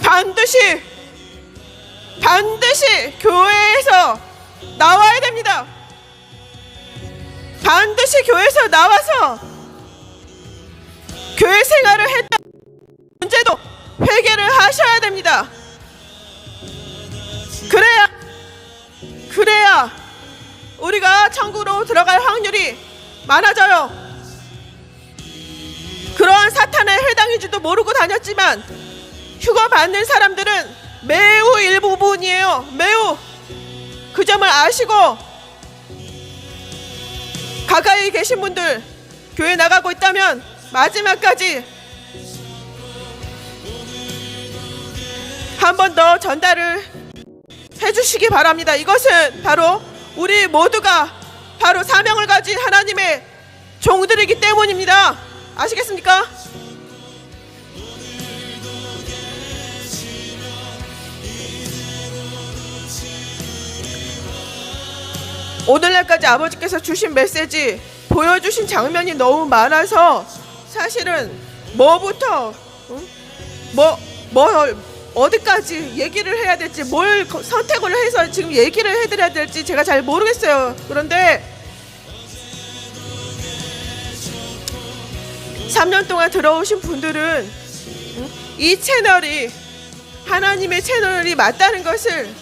반드시 교회에서 나와야 됩니다. 반드시 교회에서 나와서 교회 생활을 했던 문제도 회개를 하셔야 됩니다. 그래야 우리가 천국으로 들어갈 확률이 많아져요. 그런 사탄에 해당인지도 모르고 다녔지만 휴가 받는 사람들은 매우 일부분이에요. 매우. 그 점을 아시고 가까이 계신 분들, 교회 나가고 있다면 마지막까지 한 번 더 전달을 해주시기 바랍니다. 이것은 바로 우리 모두가 바로 사명을 가진 하나님의 종들이기 때문입니다. 아시겠습니까? 오늘날까지 아버지께서 주신 메시지, 보여주신 장면이 너무 많아서 사실은 뭐부터 어디까지 얘기를 해야 될지, 뭘 선택을 해서 지금 얘기를 해드려야 될지 제가 잘 모르겠어요. 그런데 3년 동안 들어오신 분들은 이 채널이 하나님의 채널이 맞다는 것을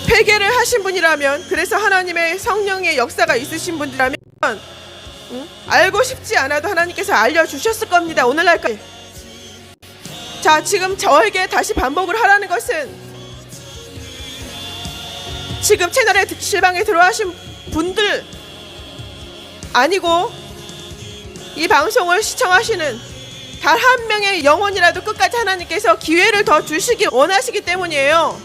회개를 하신 분이라면, 그래서 하나님의 성령의 역사가 있으신 분이라면 알고 싶지 않아도 하나님께서 알려주셨을 겁니다. 오늘날까지. 자, 지금 저에게 다시 반복을 하라는 것은, 지금 채널에 실방에 들어가신 분들 아니고 이 방송을 시청하시는 단 한 명의 영혼이라도 끝까지 하나님께서 기회를 더 주시기 원하시기 때문이에요.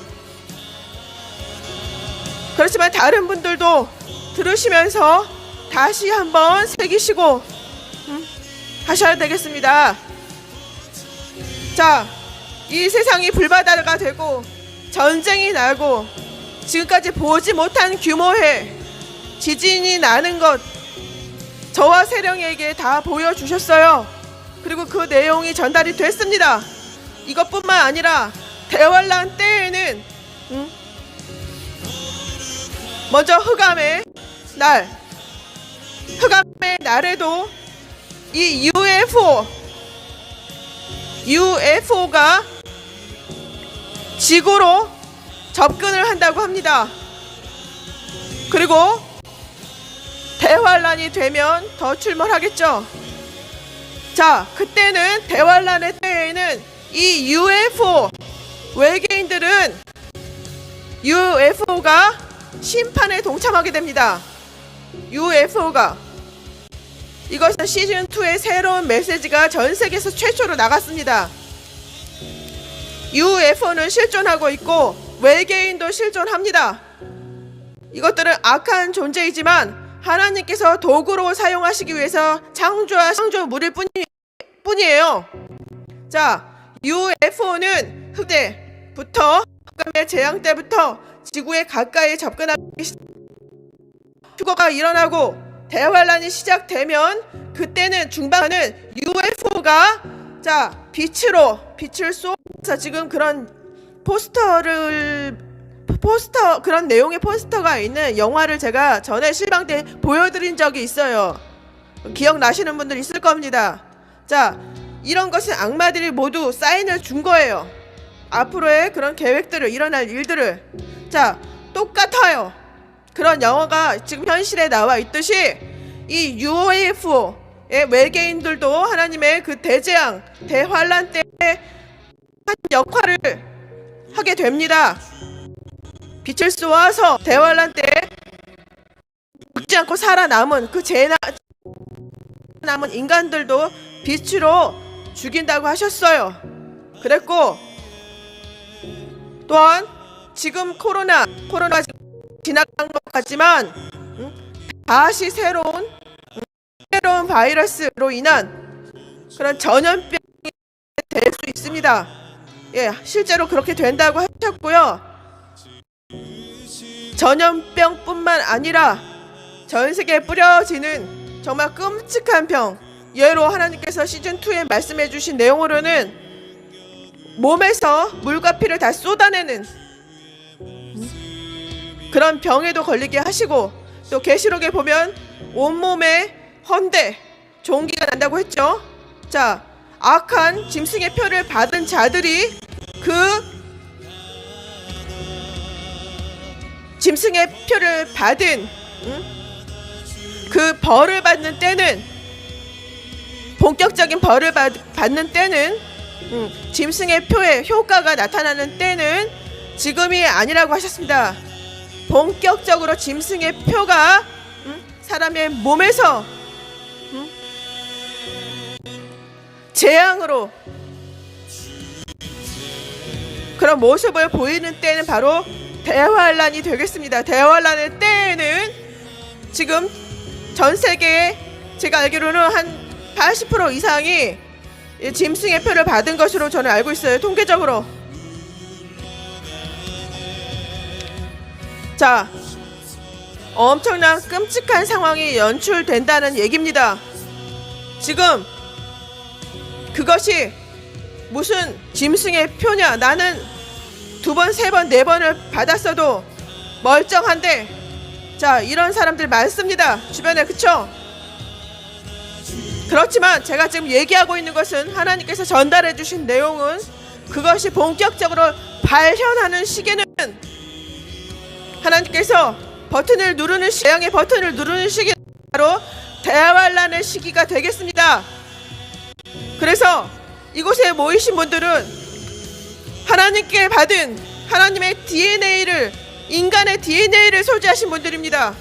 그렇지만 다른 분들도 들으시면서 다시 한번 새기시고 하셔야 되겠습니다. 자, 이 세상이 불바다가 되고 전쟁이 나고 지금까지 보지 못한 규모의 지진이 나는 것, 저와 세령에게 다 보여주셨어요. 그리고 그 내용이 전달이 됐습니다. 이것뿐만 아니라 대환란 때에는 먼저 흑암의 날에도 이 UFO가 지구로 접근을 한다고 합니다. 그리고 대환란이 되면 더 출몰하겠죠. 자, 그때는 대환란의 때에는 이 UFO 외계인들은 UFO가 심판에 동참하게 됩니다. UFO가 이것은 시즌2의 새로운 메시지가 전 세계에서 최초로 나갔습니다. UFO는 실존하고 있고 외계인도 실존합니다. 이것들은 악한 존재이지만 하나님께서 도구로 사용하시기 위해서 창조물일 뿐이에요. 자, UFO는 흑대부터 흑암의 재앙 때부터 지구에 가까이 접근하기 휴거가 일어나고 대환란이 시작되면 그때는 중반은 UFO가 빛을 쏘아서 지금 그런 그런 내용의 포스터가 있는 영화를 제가 전에 실방 때 보여드린 적이 있어요. 기억나시는 분들 있을 겁니다. 자, 이런 것은 악마들이 모두 사인을 준 거예요. 앞으로의 그런 계획들을, 일어날 일들을. 자, 똑같아요. 그런 영화가 지금 현실에 나와 있듯이 이 UFO의 외계인들도 하나님의 그 대재앙, 대환란 때 한 역할을 하게 됩니다. 빛을 쏘아서 대환란 때 죽지 않고 살아남은 그 남은 인간들도 빛으로 죽인다고 하셨어요. 그랬고 또한 지금 코로나 지나간 것 같지만 다시 새로운 바이러스로 인한 그런 전염병이 될 수 있습니다. 예, 실제로 그렇게 된다고 하셨고요. 전염병뿐만 아니라 전 세계에 뿌려지는 정말 끔찍한 병, 예로 하나님께서 시즌2에 말씀해 주신 내용으로는 몸에서 물과 피를 다 쏟아내는 그런 병에도 걸리게 하시고, 또 계시록에 보면 온몸에 헌데 종기가 난다고 했죠. 자, 악한 짐승의 표를 받은 자들이 그 짐승의 표를 받은 그 벌을 받는 때는, 본격적인 벌을 받는 때는, 짐승의 표의 효과가 나타나는 때는 지금이 아니라고 하셨습니다. 본격적으로 짐승의 표가 사람의 몸에서 재앙으로 그런 모습을 보이는 때는 바로 대환란이 되겠습니다. 대환란의 때에는 지금 전 세계에 제가 알기로는 한 80% 이상이 짐승의 표를 받은 것으로 저는 알고 있어요. 통계적으로. 자, 엄청난 끔찍한 상황이 연출된다는 얘기입니다. 지금 그것이 무슨 짐승의 표냐, 나는 2번, 3번, 4번을 받았어도 멀쩡한데, 자, 이런 사람들 많습니다. 주변에. 그쵸? 그렇지만 제가 지금 얘기하고 있는 것은, 하나님께서 전달해 주신 내용은 그것이 본격적으로 발현하는 시기는 하나님께서 재앙의 버튼을 누르는 시기, 바로 대환란의 시기가 되겠습니다. 그래서 이곳에 모이신 분들은 하나님께 받은 하나님의 DNA를, 인간의 DNA를 소지하신 분들입니다.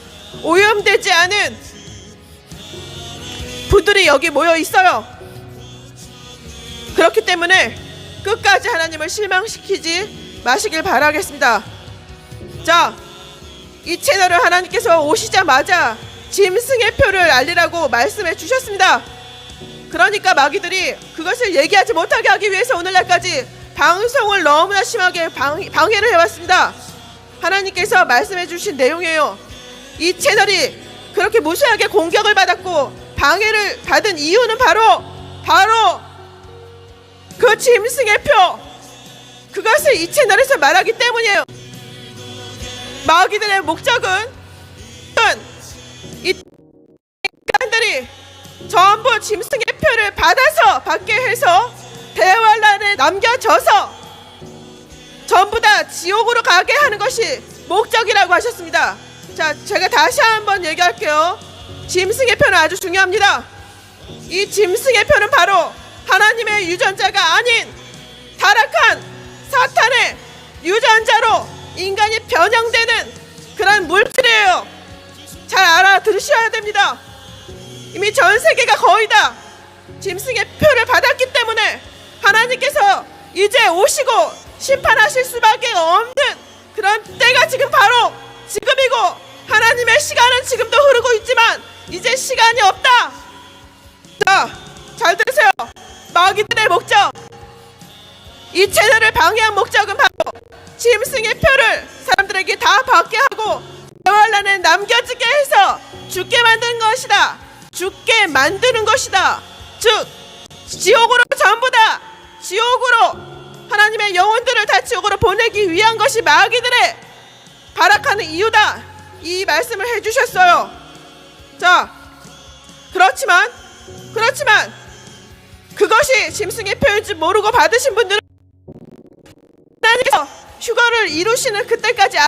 오염되지 않은 분들이 여기 모여 있어요. 그렇기 때문에 끝까지 하나님을 실망시키지 마시길 바라겠습니다. 자, 이 채널을 하나님께서 오시자마자 짐승의 표를 알리라고 말씀해 주셨습니다. 그러니까 마귀들이 그것을 얘기하지 못하게 하기 위해서 오늘날까지 방송을 너무나 심하게 방해를 해왔습니다. 하나님께서 말씀해 주신 내용이에요. 이 채널이 그렇게 무수하게 공격을 받았고 방해를 받은 이유는 바로 그 짐승의 표, 그것을 이 채널에서 말하기 때문이에요. 마귀들의 목적은 이 인간들이 전부 짐승의 표를 받아서 받게 해서 대환란에 남겨져서 전부 다 지옥으로 가게 하는 것이 목적이라고 하셨습니다. 자, 제가 다시 한번 얘기할게요. 짐승의 표는 아주 중요합니다. 이 짐승의 표는 바로 하나님의 유전자가 아닌 타락한 사탄의 유전자로 인간이 변형되는 그런 물질이에요. 잘 알아들으셔야 됩니다. 이미 전 세계가 거의 다 짐승의 표를 받았기 때문에 하나님께서 이제 오시고 심판하실 수밖에 없는 그런 때가 지금 바로 지금이고, 하나님의 시간은 지금도 흐르고 있지만 이제 시간이 없다. 자, 잘 들으세요. 마귀들의 목적, 이 채널을 방해한 목적은 바로 짐승의 표를 사람들에게 다 받게 하고 대환란에 남겨지게 해서 죽게 만드는 것이다. 죽게 만드는 것이다. 즉 지옥으로, 전부 다 지옥으로, 하나님의 영혼들을 다 지옥으로 보내기 위한 것이 마귀들의 발악하는 이유다. 이 말씀을 해주셨어요. 자, 그렇지만 그것이 짐승의 표인지 모르고 받으신 분들은 하나님께서 휴거를 이루시는 그때까지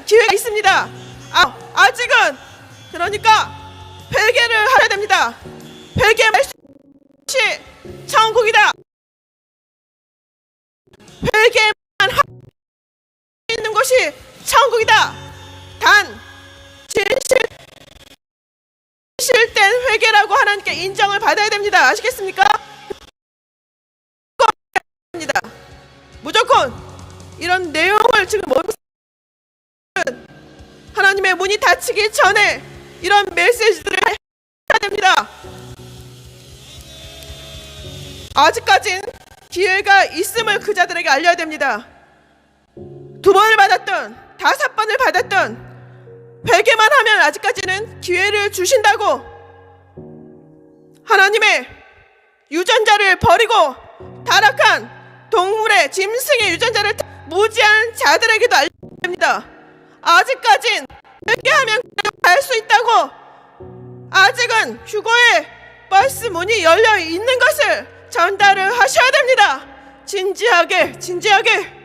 기회가 있습니다. 아직은 그러니까 회개를 하셔야 됩니다. 회개할 수 있는 천국이다. 회개만 할 수 있는 곳이 천국이다. 단 진실된 회개라고 하나님께 인정을 받아야 됩니다. 아시겠습니까? 무조건 이런 내용을 지금 하나님의 문이 닫히기 전에 이런 메시지들을 해야 됩니다. 아직까진 기회가 있음을 그자들에게 알려야 됩니다. 2번을 받았든 5번을 받았든 회개만 하면 아직까지는 기회를 주신다고, 하나님의 유전자를 버리고 타락한 동물의, 짐승의 유전자를 무지한 자들에게도 알려야 됩니다. 아직까진 회개하면 갈 수 있다고, 아직은 휴거의 버스 문이 열려 있는 것을 전달을 하셔야 됩니다. 진지하게.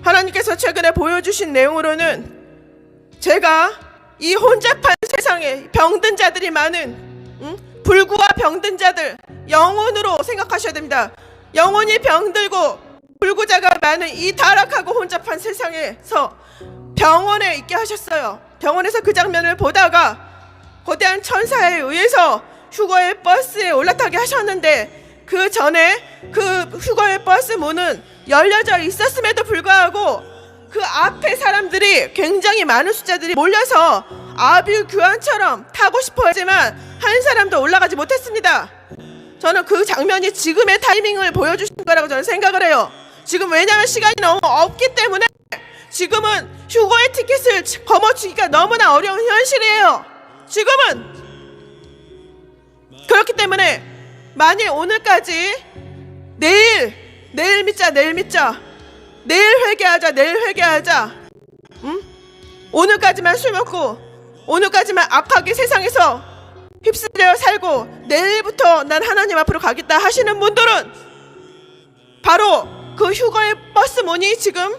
하나님께서 최근에 보여주신 내용으로는 제가 이 혼잡한 세상에 병든 자들이 많은 불구와 병든 자들, 영혼으로 생각하셔야 됩니다. 영혼이 병들고 불구자가 많은 이 타락하고 혼잡한 세상에서 병원에 있게 하셨어요. 병원에서 그 장면을 보다가 거대한 천사에 의해서 휴거의 버스에 올라타게 하셨는데, 그 전에 그 휴거의 버스 문은 열려져 있었음에도 불구하고 그 앞에 사람들이, 굉장히 많은 숫자들이 몰려서 아뷰 교환처럼 타고 싶어 했지만 한 사람도 올라가지 못했습니다. 저는 그 장면이 지금의 타이밍을 보여주신 거라고 저는 생각을 해요. 지금 왜냐하면 시간이 너무 없기 때문에 지금은 휴거의 티켓을 거머쥐기가 너무나 어려운 현실이에요. 지금은. 그렇기 때문에 만일 오늘까지 내일 믿자, 내일 회개하자, 오늘까지만 술 먹고 오늘까지만 악하게 세상에서 휩쓸려 살고 내일부터 난 하나님 앞으로 가겠다 하시는 분들은 바로 그 휴거의 버스 문이 지금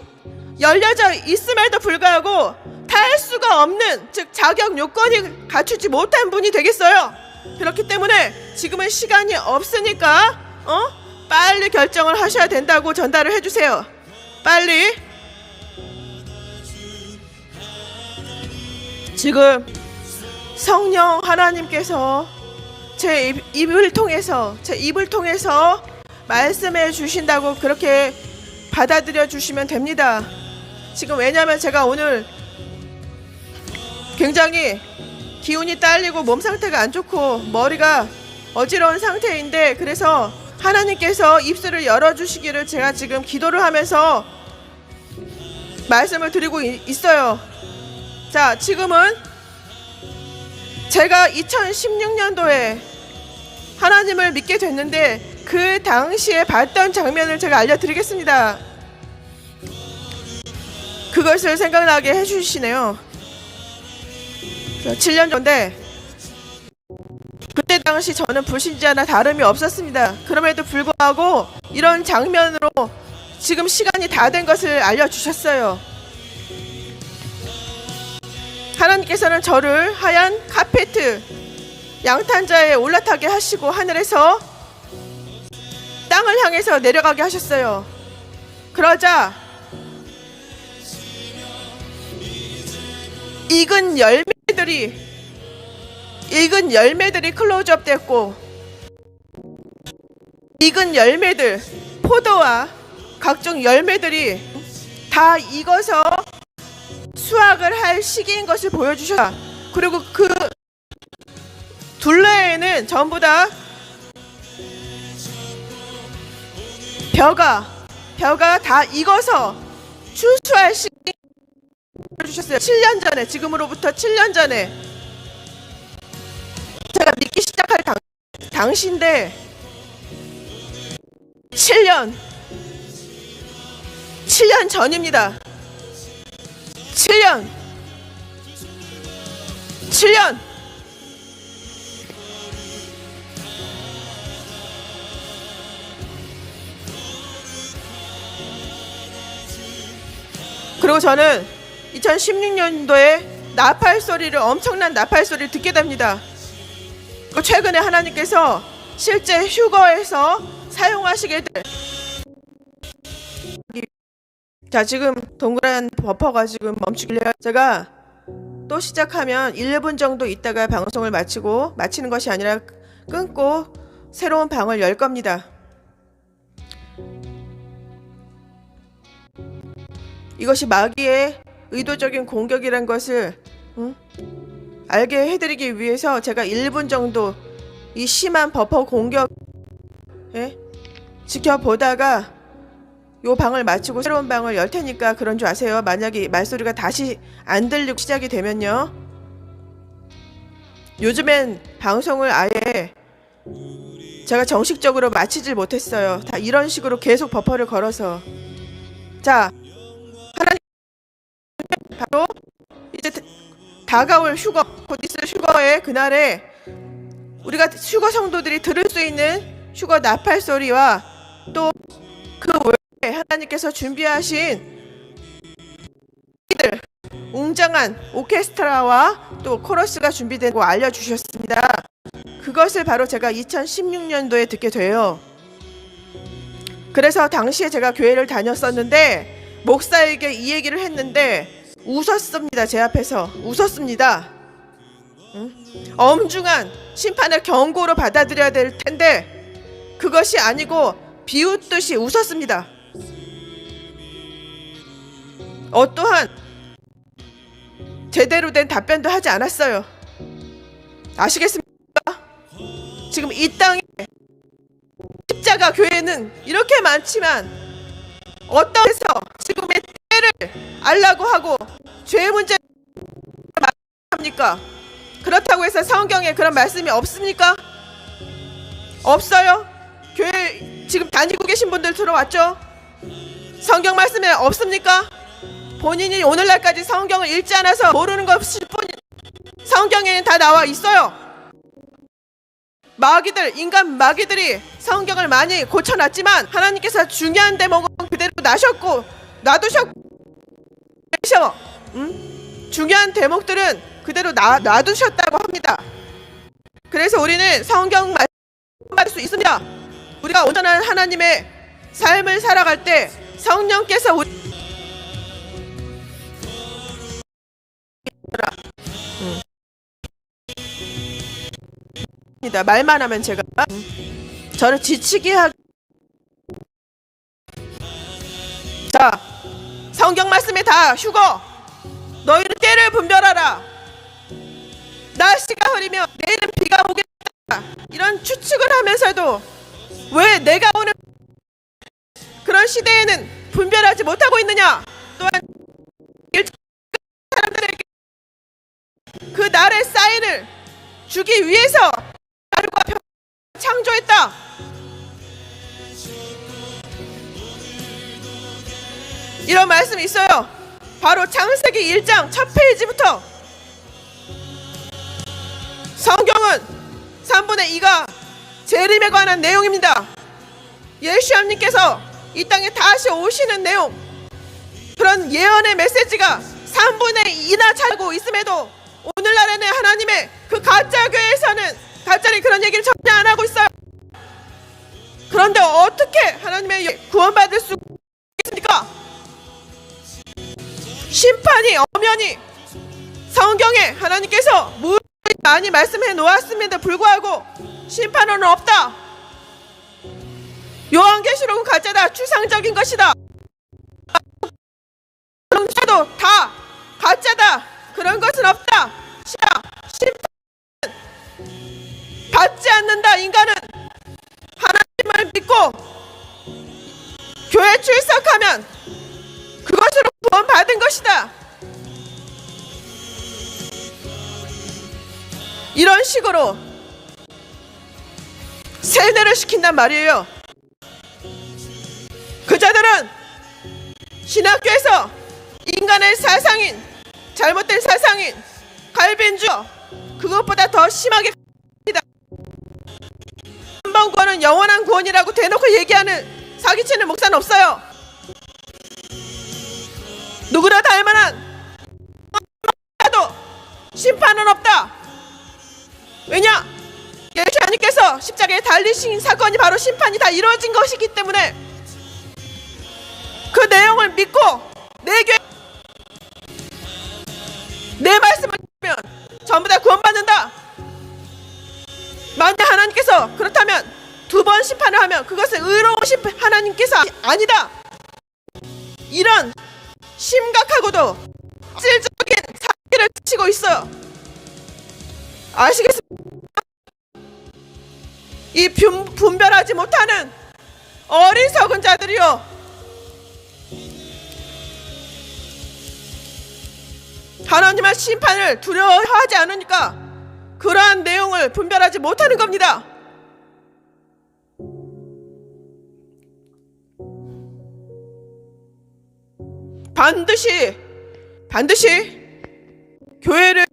열려져 있음에도 불구하고 탈 수가 없는, 즉 자격 요건이 갖추지 못한 분이 되겠어요. 그렇기 때문에 지금은 시간이 없으니까 빨리 결정을 하셔야 된다고 전달을 해주세요. 빨리. 지금 성령 하나님께서 제 입을 통해서 말씀해 주신다고 그렇게 받아들여 주시면 됩니다. 지금 왜냐하면 제가 오늘 굉장히 기운이 딸리고 몸 상태가 안 좋고 머리가 어지러운 상태인데, 그래서 하나님께서 입술을 열어주시기를 제가 지금 기도를 하면서 말씀을 드리고 있어요. 자, 지금은 제가 2016년도에 하나님을 믿게 됐는데 그 당시에 봤던 장면을 제가 알려드리겠습니다. 그것을 생각나게 해주시네요. 7년 전인데 당시 저는 불신자나 다름이 없었습니다. 그럼에도 불구하고 이런 장면으로 지금 시간이 다 된 것을 알려주셨어요. 하나님께서는 저를 하얀 카페트 양탄자에 올라타게 하시고 하늘에서 땅을 향해서 내려가게 하셨어요. 그러자 익은 열매들이 클로즈업 됐고, 익은 열매들, 포도와 각종 열매들이 다 익어서 수확을 할 시기인 것을 보여주셨다. 그리고 그 둘레에는 전부 다 벼가 다 익어서 추수할 시기 보여주셨어요. 7년 전에, 지금으로부터 7년 전에 제가 믿기 시작할 당시인데 7년 전입니다. 7년 그리고 저는 2016년도에 엄청난 나팔 소리를 듣게 됩니다. 최근에 하나님께서 실제 휴거에서 사용하시게 될, 자, 지금 동그란 버퍼가 지금 멈추길래 제가 또 시작하면 1분 정도 있다가 방송을 마치는 것이 아니라 끊고 새로운 방을 열 겁니다. 이것이 마귀의 의도적인 공격이란 것을 알게 해드리기 위해서 제가 1분 정도 이 심한 버퍼 공격에 지켜보다가 요 방을 마치고 새로운 방을 열 테니까 그런 줄 아세요. 만약에 말소리가 다시 안 들리고 시작이 되면요, 요즘엔 방송을 아예 제가 정식적으로 마치질 못했어요. 다 이런 식으로 계속 버퍼를 걸어서. 자, 하나님, 바로 이제 다가올 휴거, 곧 있을 휴거의 그날에 우리가 휴거 성도들이 들을 수 있는 휴거 나팔 소리와 또 그 외에 하나님께서 준비하신 웅장한 오케스트라와 또 코러스가 준비되고 알려주셨습니다. 그것을 바로 제가 2016년도에 듣게 돼요. 그래서 당시에 제가 교회를 다녔었는데 목사에게 이 얘기를 했는데 웃었습니다. 제 앞에서 웃었습니다. 엄중한 심판을 경고로 받아들여야 될 텐데 그것이 아니고 비웃듯이 웃었습니다. 어떠한 제대로 된 답변도 하지 않았어요. 아시겠습니까? 지금 이 땅에 십자가 교회는 이렇게 많지만 어떤 데서 지금의 때를 알라고 하고 죄 문제를 합니까? 그렇다고 해서 성경에 그런 말씀이 없습니까? 없어요? 교회 지금 다니고 계신 분들 들어왔죠? 성경 말씀에 없습니까? 본인이 오늘날까지 성경을 읽지 않아서 모르는 것일 뿐, 성경에는 다 나와 있어요. 인간 마귀들이 성경을 많이 고쳐놨지만 하나님께서 중요한 대목은 그대로 놔두셨고 중요한 대목들은 그대로 놔두셨다고 합니다. 그래서 우리는 성경 말씀 받을 수 있습니다. 우리가 온전한 하나님의 삶을 살아갈 때 성령께서 말만 하면 제가 저를 지치게 하고, 자, 성경 말씀에 다 휴거, 너희는 때를 분별하라, 날씨가 흐리며 내일은 비가 오겠다, 이런 추측을 하면서도 왜 내가 오는 그런 시대에는 분별하지 못하고 있느냐? 또한 사람들에게 그 날의 사인을 주기 위해서 하늘과 벽을 창조했다. 이런 말씀이 있어요. 바로 창세기 1장 첫 페이지부터 성경은 3분의 2가 재림에 관한 내용입니다. 예수님께서 이 땅에 다시 오시는 내용, 그런 예언의 메시지가 3분의 2나 차고 있음에도 오늘날에는 하나님의 그 가짜 교회에서는 가짜리 그런 얘기를 전혀 안 하고 있어요. 그런데 어떻게 하나님의 구원받을 수 있습니까? 심판이 엄연히 성경에 하나님께서 많이 말씀해 놓았음에도 불구하고 심판은 없다. 요한계시록은 가짜다, 추상적인 것이다, 정체도 다 가짜다, 그런 것은 없다. 심판 받지 않는다. 인간은 하나님을 믿고 교회 출석하면 그것으로 구원받은 것이다. 이런 식으로 세뇌를 시킨단 말이에요. 그자들은 신학교에서 인간의 사상인, 잘못된 사상인 갈빈주어, 그것보다 더 심하게 합니다. 한 번 구원은 영원한 구원이라고 대놓고 얘기하는 사기치는 목사는 없어요. 누구나 다 알만한 심판은 없다. 왜냐? 예수 하나님께서 십자가에 달리신 사건이 바로 심판이 다 이루어진 것이기 때문에 그 내용을 믿고 내 교회, 내 말씀을 듣면 전부 다 구원받는다. 만약 하나님께서 그렇다면 두 번 심판을 하면 그것은 의로우신 하나님께서 아니다. 이런 심각하고도 실질적인 사기를 치고 있어요. 아시겠습니까? 이 분별하지 못하는 어리석은 자들이요, 하나님의 심판을 두려워하지 않으니까 그러한 내용을 분별하지 못하는 겁니다. 반드시 교회를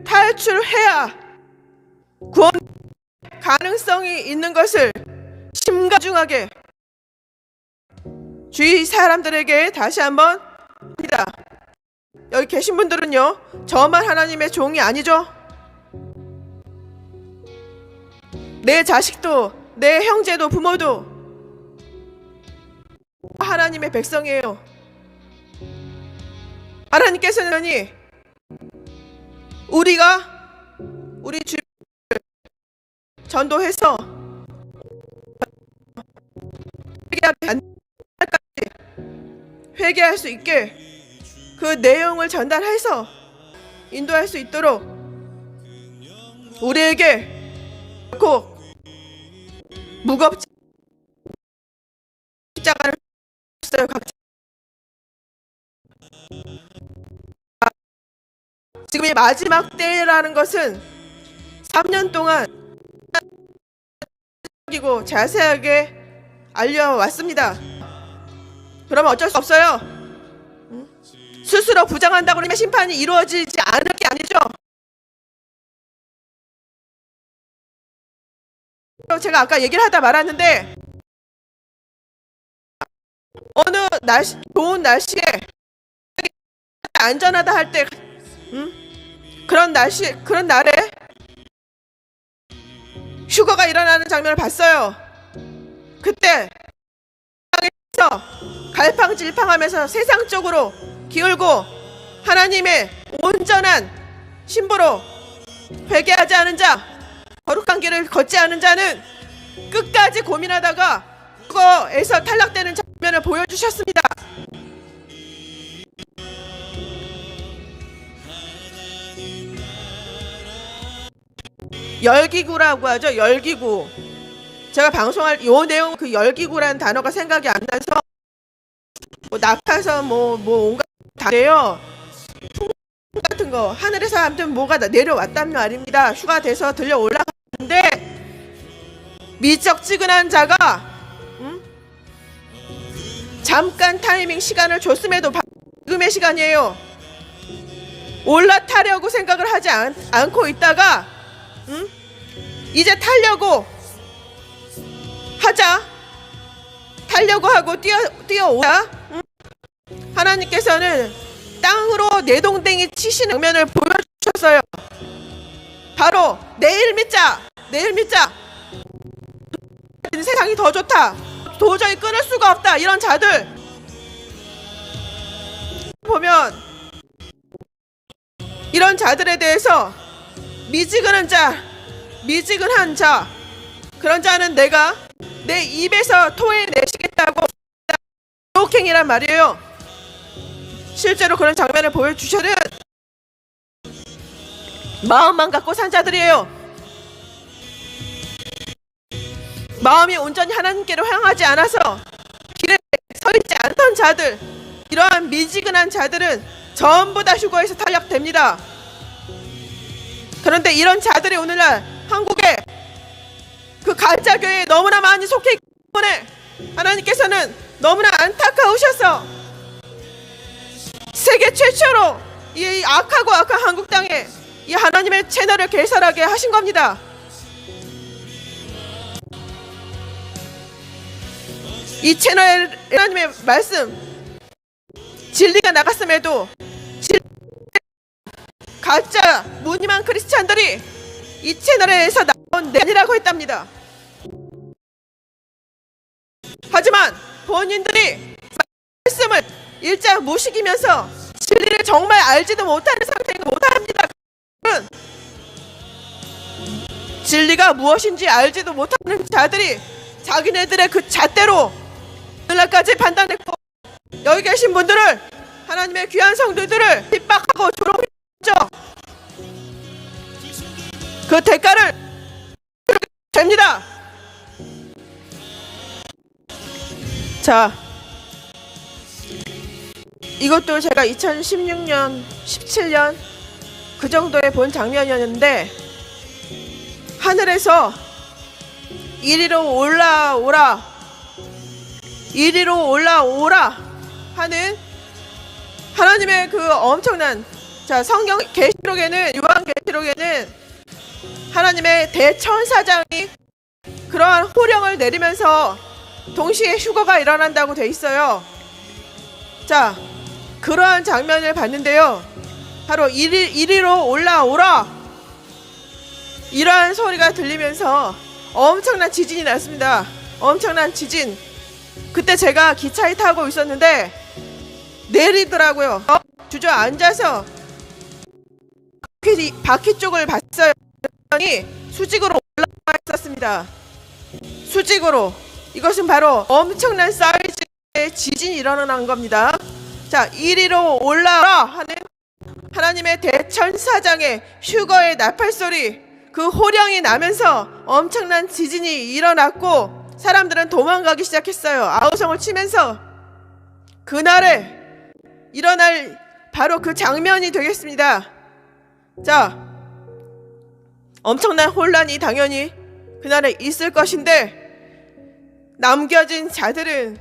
탈출해야 구원 가능성이 있는 것을 심각중하게 주위 사람들에게 다시 한번 합니다. 여기 계신 분들은요, 저만 하나님의 종이 아니죠. 내 자식도, 내 형제도, 부모도 하나님의 백성이에요. 하나님께서는 우리가 우리 주변을 전도해서 회개할 수 있게 그 내용을 전달해서 인도할 수 있도록 우리에게 꼭 무겁지 십자가를 줬어요. 지금이 마지막 때라는 것은 3년 동안 이고 자세하게 알려왔습니다. 그러면 어쩔 수 없어요. 스스로 부정한다고 하면 심판이 이루어지지 않을 게 아니죠. 제가 아까 얘기를 하다 말았는데, 어느 날씨, 좋은 날씨에 안전하다 할 때, 그런 날에 휴거가 일어나는 장면을 봤어요. 그때 갈팡질팡하면서 세상 쪽으로 기울고 하나님의 온전한 신부로 회개하지 않은 자, 거룩한 길을 걷지 않은 자는 끝까지 고민하다가 그거에서 탈락되는 장면을 보여주셨습니다. 열기구라고 하죠. 열기구. 제가 방송할 요 내용, 그 열기구라는 단어가 생각이 안 나서 뭐 낙하선 뭐 온갖 다래요. 풍 같은 거 하늘에서 아무튼 뭐가 내려왔단 말입니다. 휴가 돼서 들려 올라가는데 미적지근한 자가 잠깐 타이밍 시간을 줬음에도 지금의 시간이에요. 올라타려고 생각을 하지 않고 있다가 이제 타려고 하자. 타려고 하고 뛰어오자. 하나님께서는 땅으로 내동댕이 치시는 장면을 보여주셨어요. 바로 내일 믿자. 내일 믿자. 세상이 더 좋다. 도저히 끊을 수가 없다. 이런 자들 보면 이런 자들에 대해서 미지근한 자, 미지근한 자, 그런 자는 내가 내 입에서 토해내시겠다고 욕행이란 말이에요. 실제로 그런 장면을 보여주셔는 마음만 갖고 산 자들이에요. 마음이 온전히 하나님께로 향하지 않아서 길에 서 있지 않던 자들, 이러한 미지근한 자들은 전부 다 휴거에서 탈락됩니다. 그런데 이런 자들이 오늘날 한국에 그 가짜 교회에 너무나 많이 속해 있기 때문에 하나님께서는 너무나 안타까우셔서 세계 최초로 이 악하고 악한 한국 땅에 이 하나님의 채널을 개설하게 하신 겁니다. 이 채널에 하나님의 말씀, 진리가 나갔음에도 가짜 무늬만 크리스찬들이 이 채널에서 나온 내니라고 했답니다. 하지만 본인들이 말씀을 일자 무식이면서 진리를 정말 알지도 못하는 상태인 거 못합니다. 진리가 무엇인지 알지도 못하는 자들이 자기네들의 그 잣대로 오늘날까지 판단했고, 여기 계신 분들을, 하나님의 귀한 성도들을 핍박하고 조롱했죠. 그 대가를 됩니다. 자, 이것도 제가 2016년, 17년 그 정도에 본 장면이었는데, 하늘에서 이리로 올라오라, 이리로 올라오라 하는 하나님의 그 엄청난, 자, 성경 계시록에는, 요한계시록에는 하나님의 대천사장이 그러한 호령을 내리면서 동시에 휴거가 일어난다고 돼 있어요. 자, 그러한 장면을 봤는데요, 바로 이리로 올라오라, 이러한 소리가 들리면서 엄청난 지진이 났습니다. 엄청난 지진. 그때 제가 기차에 타고 있었는데 내리더라고요. 주저앉아서 바퀴 쪽을 봤어요. 수직으로 올라와 있었습니다. 수직으로. 이것은 바로 엄청난 사이즈의 지진이 일어난 겁니다. 자, 이리로 올라라 하는 하나님의 대천사장의 휴거의 나팔소리, 그 호령이 나면서 엄청난 지진이 일어났고 사람들은 도망가기 시작했어요. 아우성을 치면서. 그날에 일어날 바로 그 장면이 되겠습니다. 자, 엄청난 혼란이 당연히 그날에 있을 것인데, 남겨진 자들은,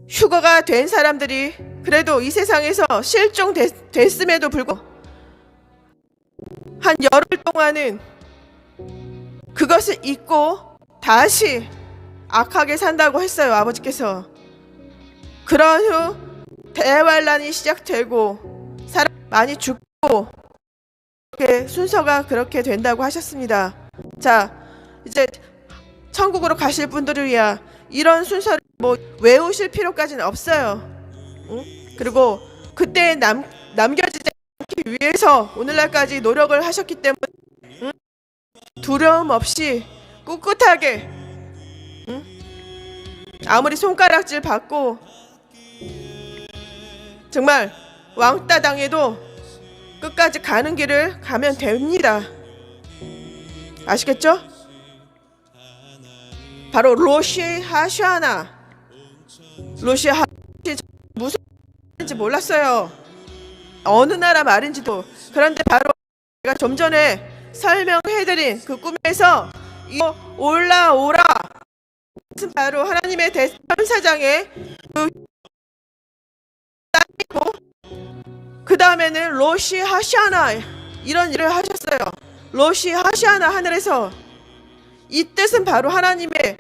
휴거가 된 사람들이 그래도 이 세상에서 실종됐음에도 불구하고 한 열흘 동안은 그것을 잊고 다시 악하게 산다고 했어요. 아버지께서. 그런 후 대환란이 시작되고 사람 많이 죽고, 그렇게 순서가 그렇게 된다고 하셨습니다. 자, 이제 천국으로 가실 분들을 위한 이런 순서를 뭐 외우실 필요까지는 없어요. 응? 그리고 그때 남겨지지 않기 위해서 오늘날까지 노력을 하셨기 때문에, 응? 두려움 없이 꿋꿋하게, 응? 아무리 손가락질 받고 정말 왕따 당해도 끝까지 가는 길을 가면 됩니다. 아시겠죠? 바로 로시 하샤나. 로시 하샤나 무슨 말인지 몰랐어요. 어느 나라 말인지도. 그런데 바로 제가 좀 전에 설명해드린 그 꿈에서 이거 올라오라, 바로 하나님의 대천사장의 그 다음에는 로시 하샤나, 이런 일을 하셨어요. 로시 하시아나 하늘에서, 이 뜻은 바로 하나님의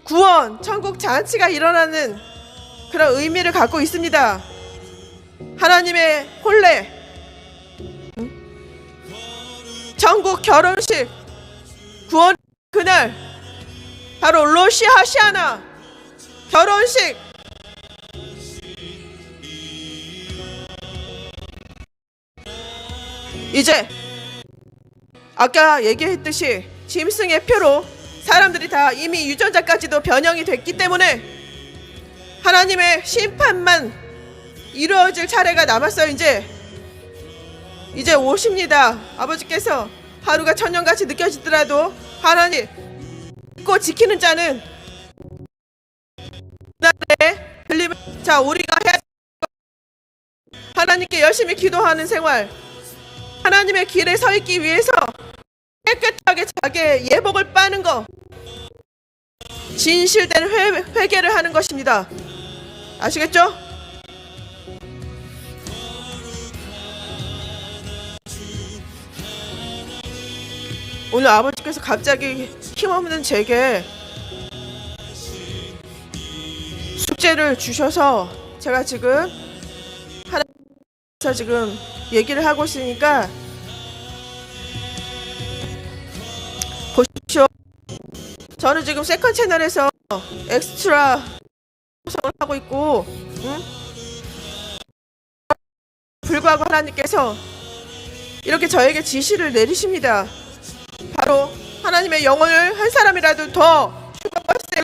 구원, 천국 잔치가 일어나는 그런 의미를 갖고 있습니다. 하나님의 혼례, 천국 결혼식, 구원 그날 바로 로시 하시아나 결혼식. 이제 아까 얘기했듯이 짐승의 표로 사람들이 다 이미 유전자까지도 변형이 됐기 때문에 하나님의 심판만 이루어질 차례가 남았어요. 이제 오십니다. 아버지께서 하루가 천년같이 느껴지더라도 하나님 믿고 지키는 자는 그날에 들리면, 자, 우리가 해야 하나님께 열심히 기도하는 생활, 하나님의 길에 서 있기 위해서 깨끗하게 자기의 예복을 빠는 거, 진실된 회개를 하는 것입니다. 아시겠죠? 오늘 아버지께서 갑자기 힘없는 제게 숙제를 주셔서 제가 지금 하나님께서 지금 얘기를 하고 있으니까 보십시오. 저는 지금 세컨 채널에서 엑스트라 방송을 하고 있고, 불구하고 하나님께서 이렇게 저에게 지시를 내리십니다. 바로 하나님의 영혼을 한 사람이라도 더 슈퍼버스에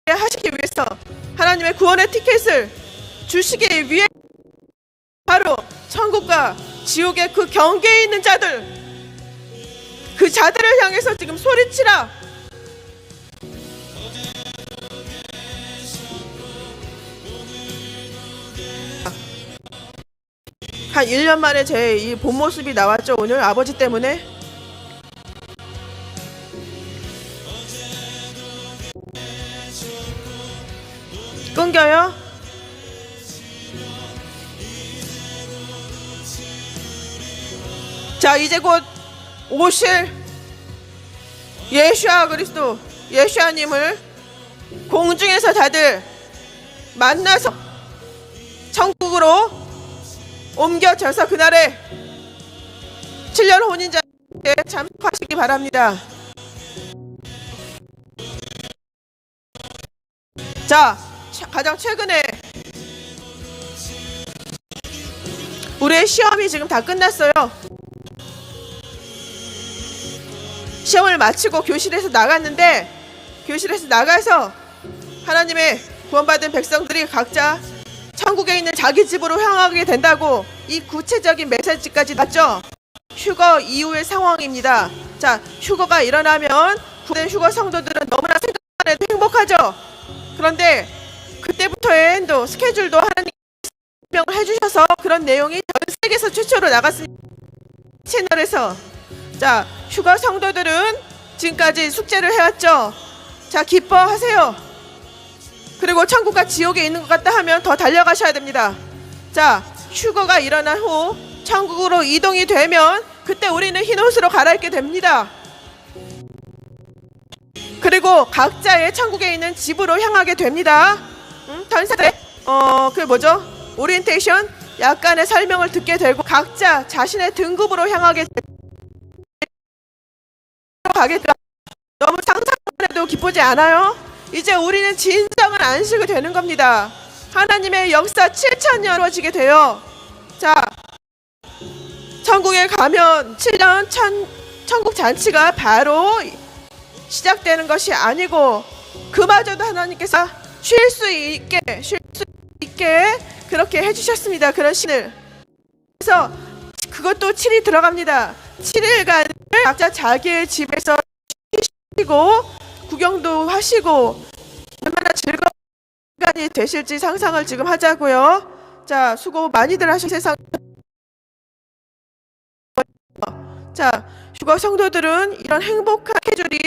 하시기 위해서, 하나님의 구원의 티켓을 주시기 위해, 바로 천국과 지옥의 그 경계에 있는 자들, 그 자들을 향해서 지금 소리치라. 한 1년 만에 제 이 본 모습이 나왔죠. 오늘 아버지 때문에. 끊겨요? 자, 이제 곧 오실 예수아 그리스도, 예수아님을 공중에서 다들 만나서 천국으로 옮겨져서 그날에 7년 혼인자에 참석하시기 바랍니다. 자, 가장 최근에 우리의 시험이 지금 다 끝났어요. 시험을 마치고 교실에서 나갔는데, 교실에서 나가서 하나님의 구원받은 백성들이 각자 천국에 있는 자기 집으로 향하게 된다고 이 구체적인 메시지까지 났죠. 휴거 이후의 상황입니다. 자, 휴거가 일어나면 구원된 휴거 성도들은 너무나 생각만 해도 행복하죠. 그런데 그때부터의 엔도 스케줄도 하나님 설명을 해주셔서 그런 내용이 전 세계에서 최초로 나갔습니다. 채널에서. 자, 휴거 성도들은 지금까지 숙제를 해왔죠. 자, 기뻐하세요. 그리고 천국과 지옥에 있는 것 같다 하면 더 달려가셔야 됩니다. 자, 휴거가 일어난 후 천국으로 이동이 되면 그때 우리는 흰 옷으로 갈아입게 됩니다. 그리고 각자의 천국에 있는 집으로 향하게 됩니다. 전사들의 그 뭐죠? 오리엔테이션 약간의 설명을 듣게 되고 각자 자신의 등급으로 향하게 가겠다. 너무 상상만 해도 기쁘지 않아요? 이제 우리는 진정한 안식이 되는 겁니다. 하나님의 역사 7,000년 이루어지게 돼요. 자, 천국에 가면 7년 천국 잔치가 바로 시작되는 것이 아니고, 그마저도 하나님께서 쉴 수 있게 그렇게 해주셨습니다. 그런 신을. 그래서 그것도 7이 들어갑니다. 7일간을 각자 자기의 집에서 쉬시고 구경도 하시고 얼마나 즐거운 시간이 되실지 상상을 지금 하자고요. 자, 수고 많이들 하신 세상. 자, 휴거 성도들은 이런 행복한 스케줄이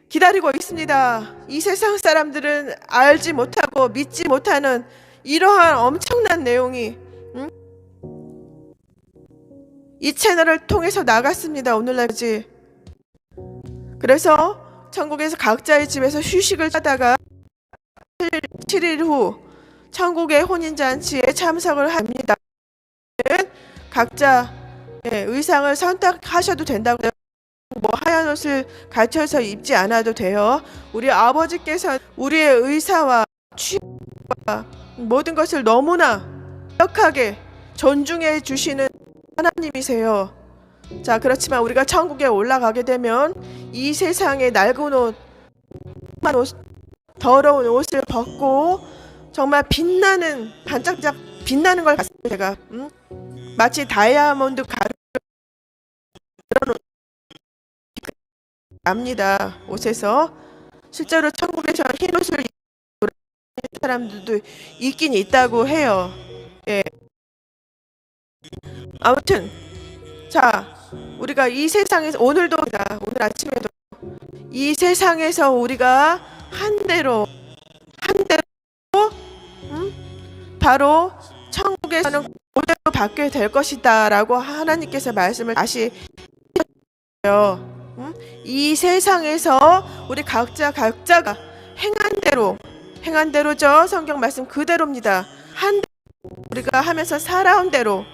기다리고 있습니다. 이 세상 사람들은 알지 못하고 믿지 못하는 이러한 엄청난 내용이 이 채널을 통해서 나갔습니다. 오늘날까지. 그래서 천국에서 각자의 집에서 휴식을 하다가 7일 후 천국의 혼인잔치에 참석을 합니다. 각자 의상을 선택하셔도 된다고요. 뭐 하얀 옷을 갖춰서 입지 않아도 돼요. 우리 아버지께서 우리의 의사와 취향과 모든 것을 너무나 완벽하게 존중해 주시는 하나님이세요. 자, 그렇지만 우리가 천국에 올라가게 되면 이 세상의 낡은 옷, 더러운 옷을 벗고 정말 빛나는, 반짝반짝 빛나는 걸 봤어요. 제가 마치 다이아몬드 가루 그런 옷 납니다. 옷에서. 실제로 천국에서 흰 옷을 입는 사람들도 있긴 있다고 해요. 예. 아무튼 자, 우리가 이 세상에서 오늘 아침에도 이 세상에서 우리가 한 대로 바로 천국에서는 그대로 받게 될 것이다 라고 하나님께서 말씀을 다시 해주세요. 이 세상에서 우리 각자가 행한 대로죠. 성경 말씀 그대로입니다. 우리가 하면서 살아온 대로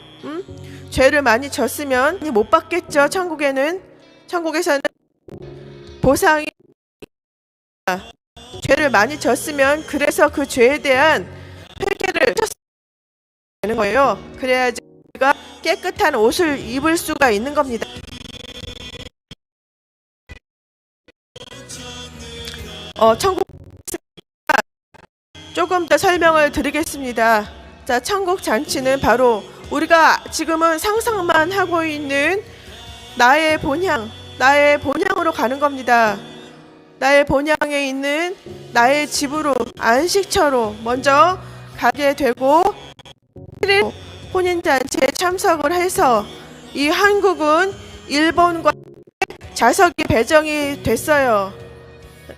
죄를 많이 졌으면 못 받겠죠. 천국에서는 보상이 죄를 많이 졌으면 그래서 그 죄에 대한 회개를 되는 거예요. 그래야지 우리가 깨끗한 옷을 입을 수가 있는 겁니다. 천국 조금 더 설명을 드리겠습니다. 자, 천국 잔치는 바로 우리가 지금은 상상만 하고 있는 나의 본향으로 가는 겁니다. 나의 본향에 있는 나의 집으로, 안식처로 먼저 가게 되고 혼인잔치에 참석을 해서 이 한국은 일본과 자석이 배정이 됐어요.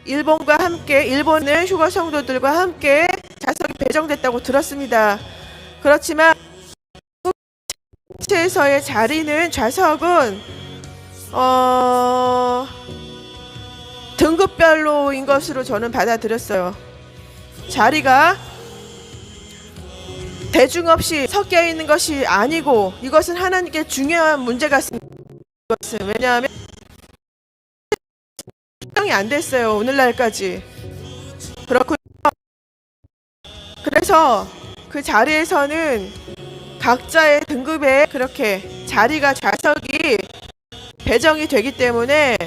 일본과 함께, 일본의 휴거 성도들과 함께 자석이 배정됐다고 들었습니다. 그렇지만 에서의 자리는, 좌석은 등급별로인 것으로 저는 받아들였어요. 자리가 대중 없이 섞여 있는 것이 아니고 이것은 하나님께 중요한 문제 같습니다. 왜냐하면 설명이 안 됐어요. 오늘날까지. 그렇군요. 그래서 그 자리에서는 각자의 등급에 그렇게 자리가, 좌석이 배정이 되기 때문에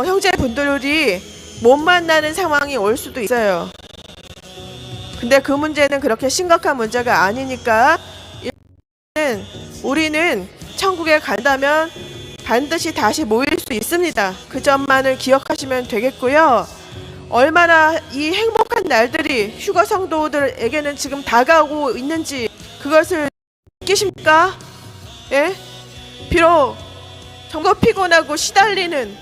형제분들이 못 만나는 상황이 올 수도 있어요. 근데 그 문제는 그렇게 심각한 문제가 아니니까 우리는 천국에 간다면 반드시 다시 모일 수 있습니다. 그 점만을 기억하시면 되겠고요. 얼마나 이 행복한 날들이 휴거 성도들에게는 지금 다가오고 있는지 그것을 느끼십니까? 예? 비록 정말 피곤하고 시달리는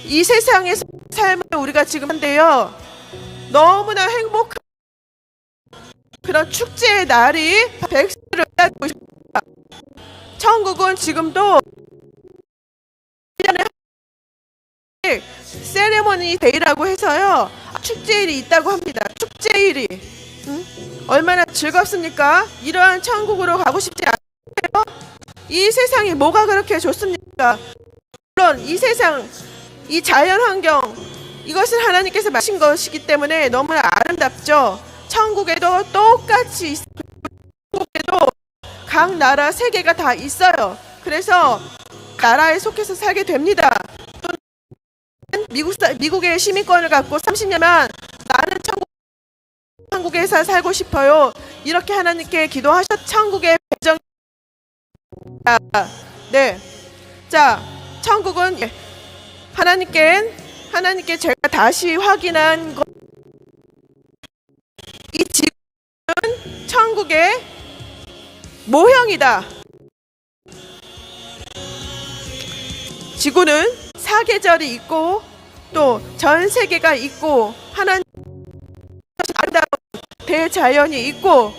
이 세상에서 삶을 우리가 지금 한데요, 너무나 행복한 그런 축제의 날이 백수를 기다리고 있습니다. 천국은 지금도 1년에 세레머니 데이라고 해서요, 축제일이 있다고 합니다. 축제일이 얼마나 즐겁습니까? 이러한 천국으로 가고 싶지 않아요? 이 세상이 뭐가 그렇게 좋습니까? 물론 이 세상, 이 자연 환경, 이것은 하나님께서 마신 것이기 때문에 너무나 아름답죠. 천국에도 똑같이 있어요. 천국에도 각 나라 세계가 다 있어요. 그래서 나라에 속해서 살게 됩니다. 미국의 시민권을 갖고 30년만 나는 천국에서 살고 싶어요. 이렇게 하나님께 기도하셨. 천국의 배정. 네. 자, 천국은 하나님께 제가 다시 확인한 것. 이 지구는 천국의 모형이다. 지구는 사계절이 있고 또 전 세계가 있고 하나님 아름다운 대자연이 있고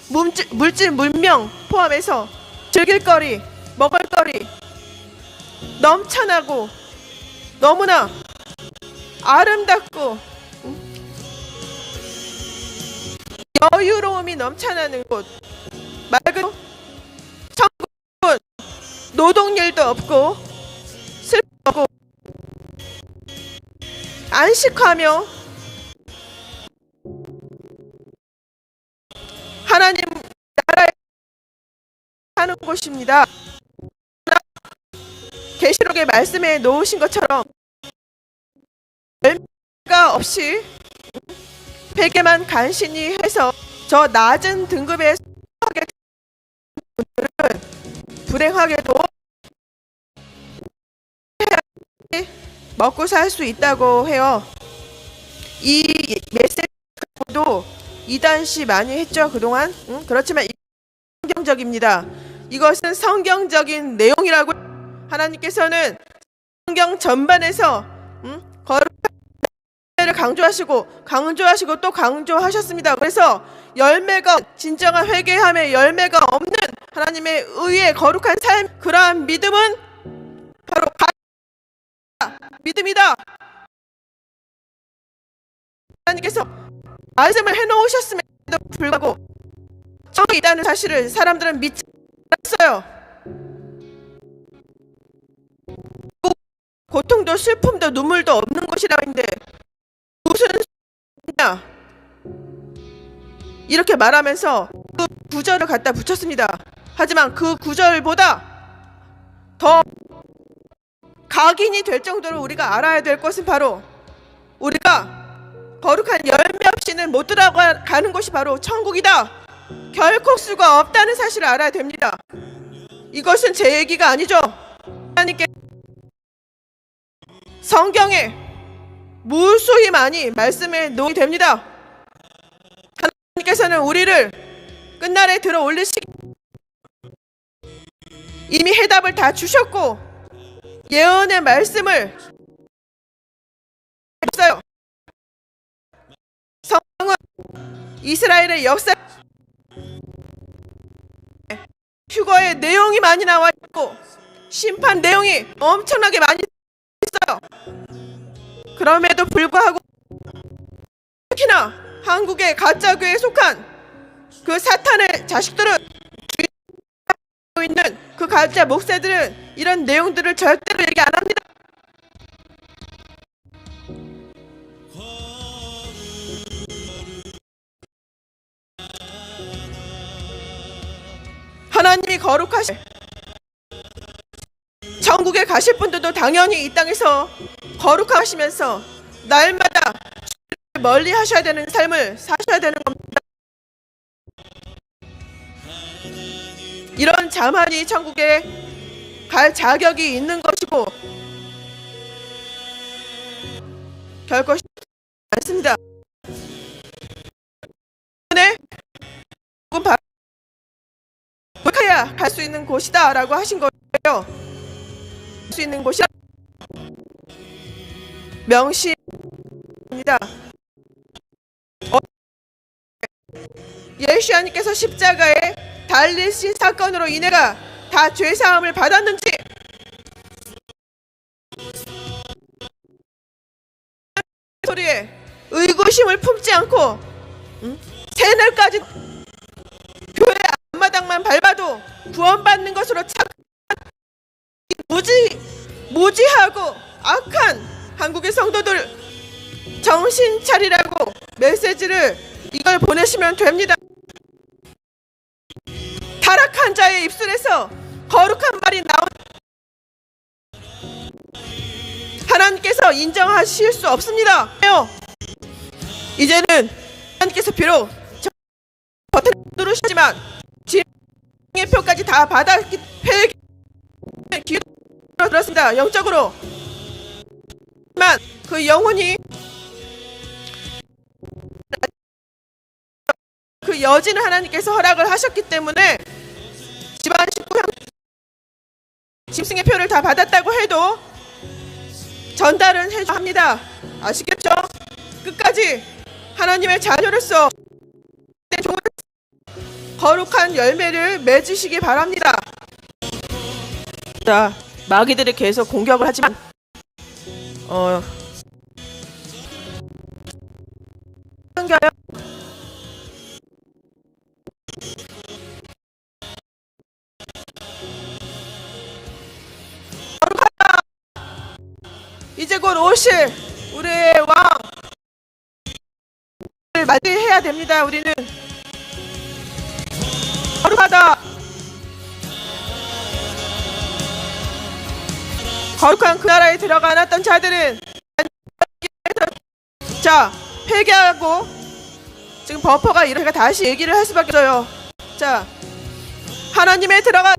모든 물질 문명 포함해서 즐길거리, 먹을거리 넘쳐나고 너무나 아름답고 여유로움이 넘쳐나는 곳, 말 그대로 천국은 노동일도 없고 슬프고 안식하며 하나님 나라에 사는 곳입니다. 계시록의 말씀에 놓으신 것처럼 열매가 없이 베개만 간신히 해서 저 낮은 등급의 하게 분들은 불행하게도 먹고 살 수 있다고 해요. 이 메시지도 이단시 많이 했죠 그동안. 그렇지만 성경적입니다. 이것은 성경적인 내용이라고. 하나님께서는 성경 전반에서 거룩함을 강조하시고 또 강조하셨습니다. 그래서 열매가 진정한 회개함의 열매가 없는 하나님의 의의 거룩한 삶, 그러한 믿음은 바로 믿음이다. 하나님께서 말씀을 해놓으셨음에도 불구하고 정이 있다는 사실을 사람들은 믿지 않았어요. 고통도 슬픔도 눈물도 없는 것이라고 했는데 무슨 소리냐 이렇게 말하면서 그 구절을 갖다 붙였습니다. 하지만 그 구절보다 더 각인이 될 정도로 우리가 알아야 될 것은 바로 우리가 거룩한 열매 없이는 못 들어가는 곳이 바로 천국이다. 결코 수가 없다는 사실을 알아야 됩니다. 이것은 제 얘기가 아니죠. 하나님께 성경에 무수히 많이 말씀해 놓이 됩니다. 하나님께서는 우리를 끝날에 들어 올리시기 이미 해답을 다 주셨고 예언의 말씀을 했어요. 성경은 이스라엘의 역사 휴거의 내용이 많이 나와 있고 심판 내용이 엄청나게 많이 있어요. 그럼에도 불구하고 특히나 한국의 가짜교회에 속한 그 사탄의 자식들은 주의하고 있는 그 가짜 목사들은 이런 내용들을 절대로 얘기 안 합니다. 하나님이 거룩하시 천국에 가실 분들도 당연히 이 땅에서 거룩하시면서 날마다 멀리 하셔야 되는 삶을 사셔야 되는 겁니다. 이런 자만이 천국에 갈 자격이 있는 것이고 결코 쉽지 않습니다. 때문에 가야 갈 수 있는 곳이다 라고 하신 거예요. 갈 수 있는 곳이 명시입니다. 예수님께서 십자가에 달리신 사건으로 인해가 다 죄사함을 받았는지 소리에 의구심을 품지 않고 새날까지 교회 앞마당만 밟아도 구원받는 것으로 착한 무지하고 악한 한국의 성도들 정신 차리라고 메시지를 이걸 보내시면 됩니다. 타락한 자의 입술에서 거룩한 말이 나온 하나님께서 인정하실 수 없습니다. 이제는 하나님께서 비록 버튼 누르시지만 진의 표까지 다 받았기 때문에 기도 들었습니다. 영적으로. 하지만 그 영혼이 그 여지는 하나님께서 허락을 하셨기 때문에 집안 식구 짐승의 표를 다 받았다고 해도 전달은 해야 합니다. 아시겠죠? 끝까지 하나님의 자녀로서 거룩한 열매를 맺으시기 바랍니다. 자, 마귀들이 계속 공격을 하지만 끊겨요. 이제 곧 오실 우리의 왕을 맞이해야 됩니다. 우리는 거룩하다. 거룩한 그 나라에 들어가 않았던 자들은 자, 회개하고 지금 버퍼가 이렇게 다시 얘기를 할 수밖에 없어요. 자, 하나님에 들어가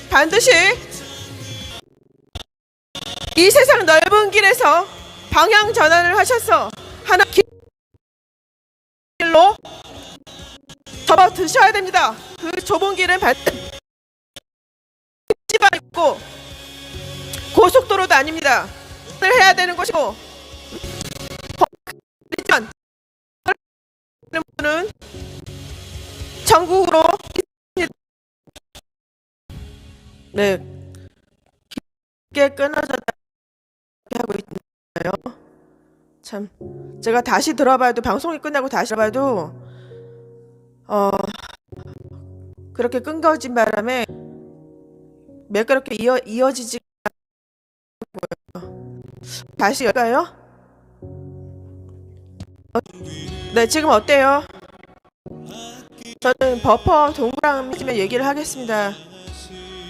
반드시 이 세상 넓은 길에서 방향 전환을 하셔서 하나님 길로 접어 드셔야 됩니다. 그 좁은 길은 지가 있고 고속도로도 아닙니다. 해야 되는 것이고 분은 전국으로 네 깊게 끊어졌다 하고 있나요? 참 제가 다시 들어봐도 방송이 끝나고 다시 들어봐도 그렇게 끊겨진 바람에 매끄럽게 이어지지 않고요. 다시 열까요? 네, 지금 어때요? 저는 버퍼 동그라미 얘기를 하겠습니다.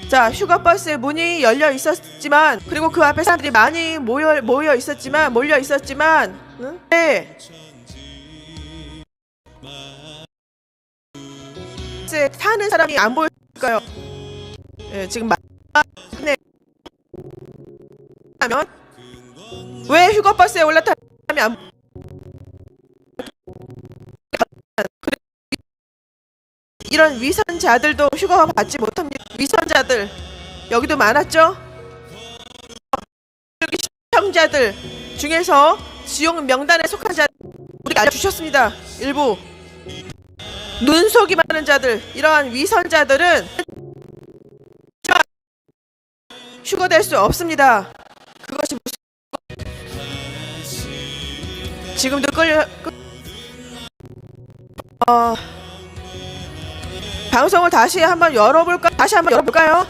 자, 휴가버스의 문이 열려 있었지만 그리고 그 앞에 사람들이 많이 몰려 있었지만 응? 네. 타는 사람이 안 보일까요? 네, 지금 네. 하면 왜 휴가버스에 올라타면 안 이런 위선자들도 휴가 받지 못합니다. 위선자들 여기도 많았죠? 여기 시청자들 중에서 지옥 명단에 속한 자들 우리가 알려주셨습니다. 일부 눈속이 많은 자들 이러한 위선자들은 휴가될 수 없습니다. 그것이 지금도 방송을 다시 한번 열어볼까요?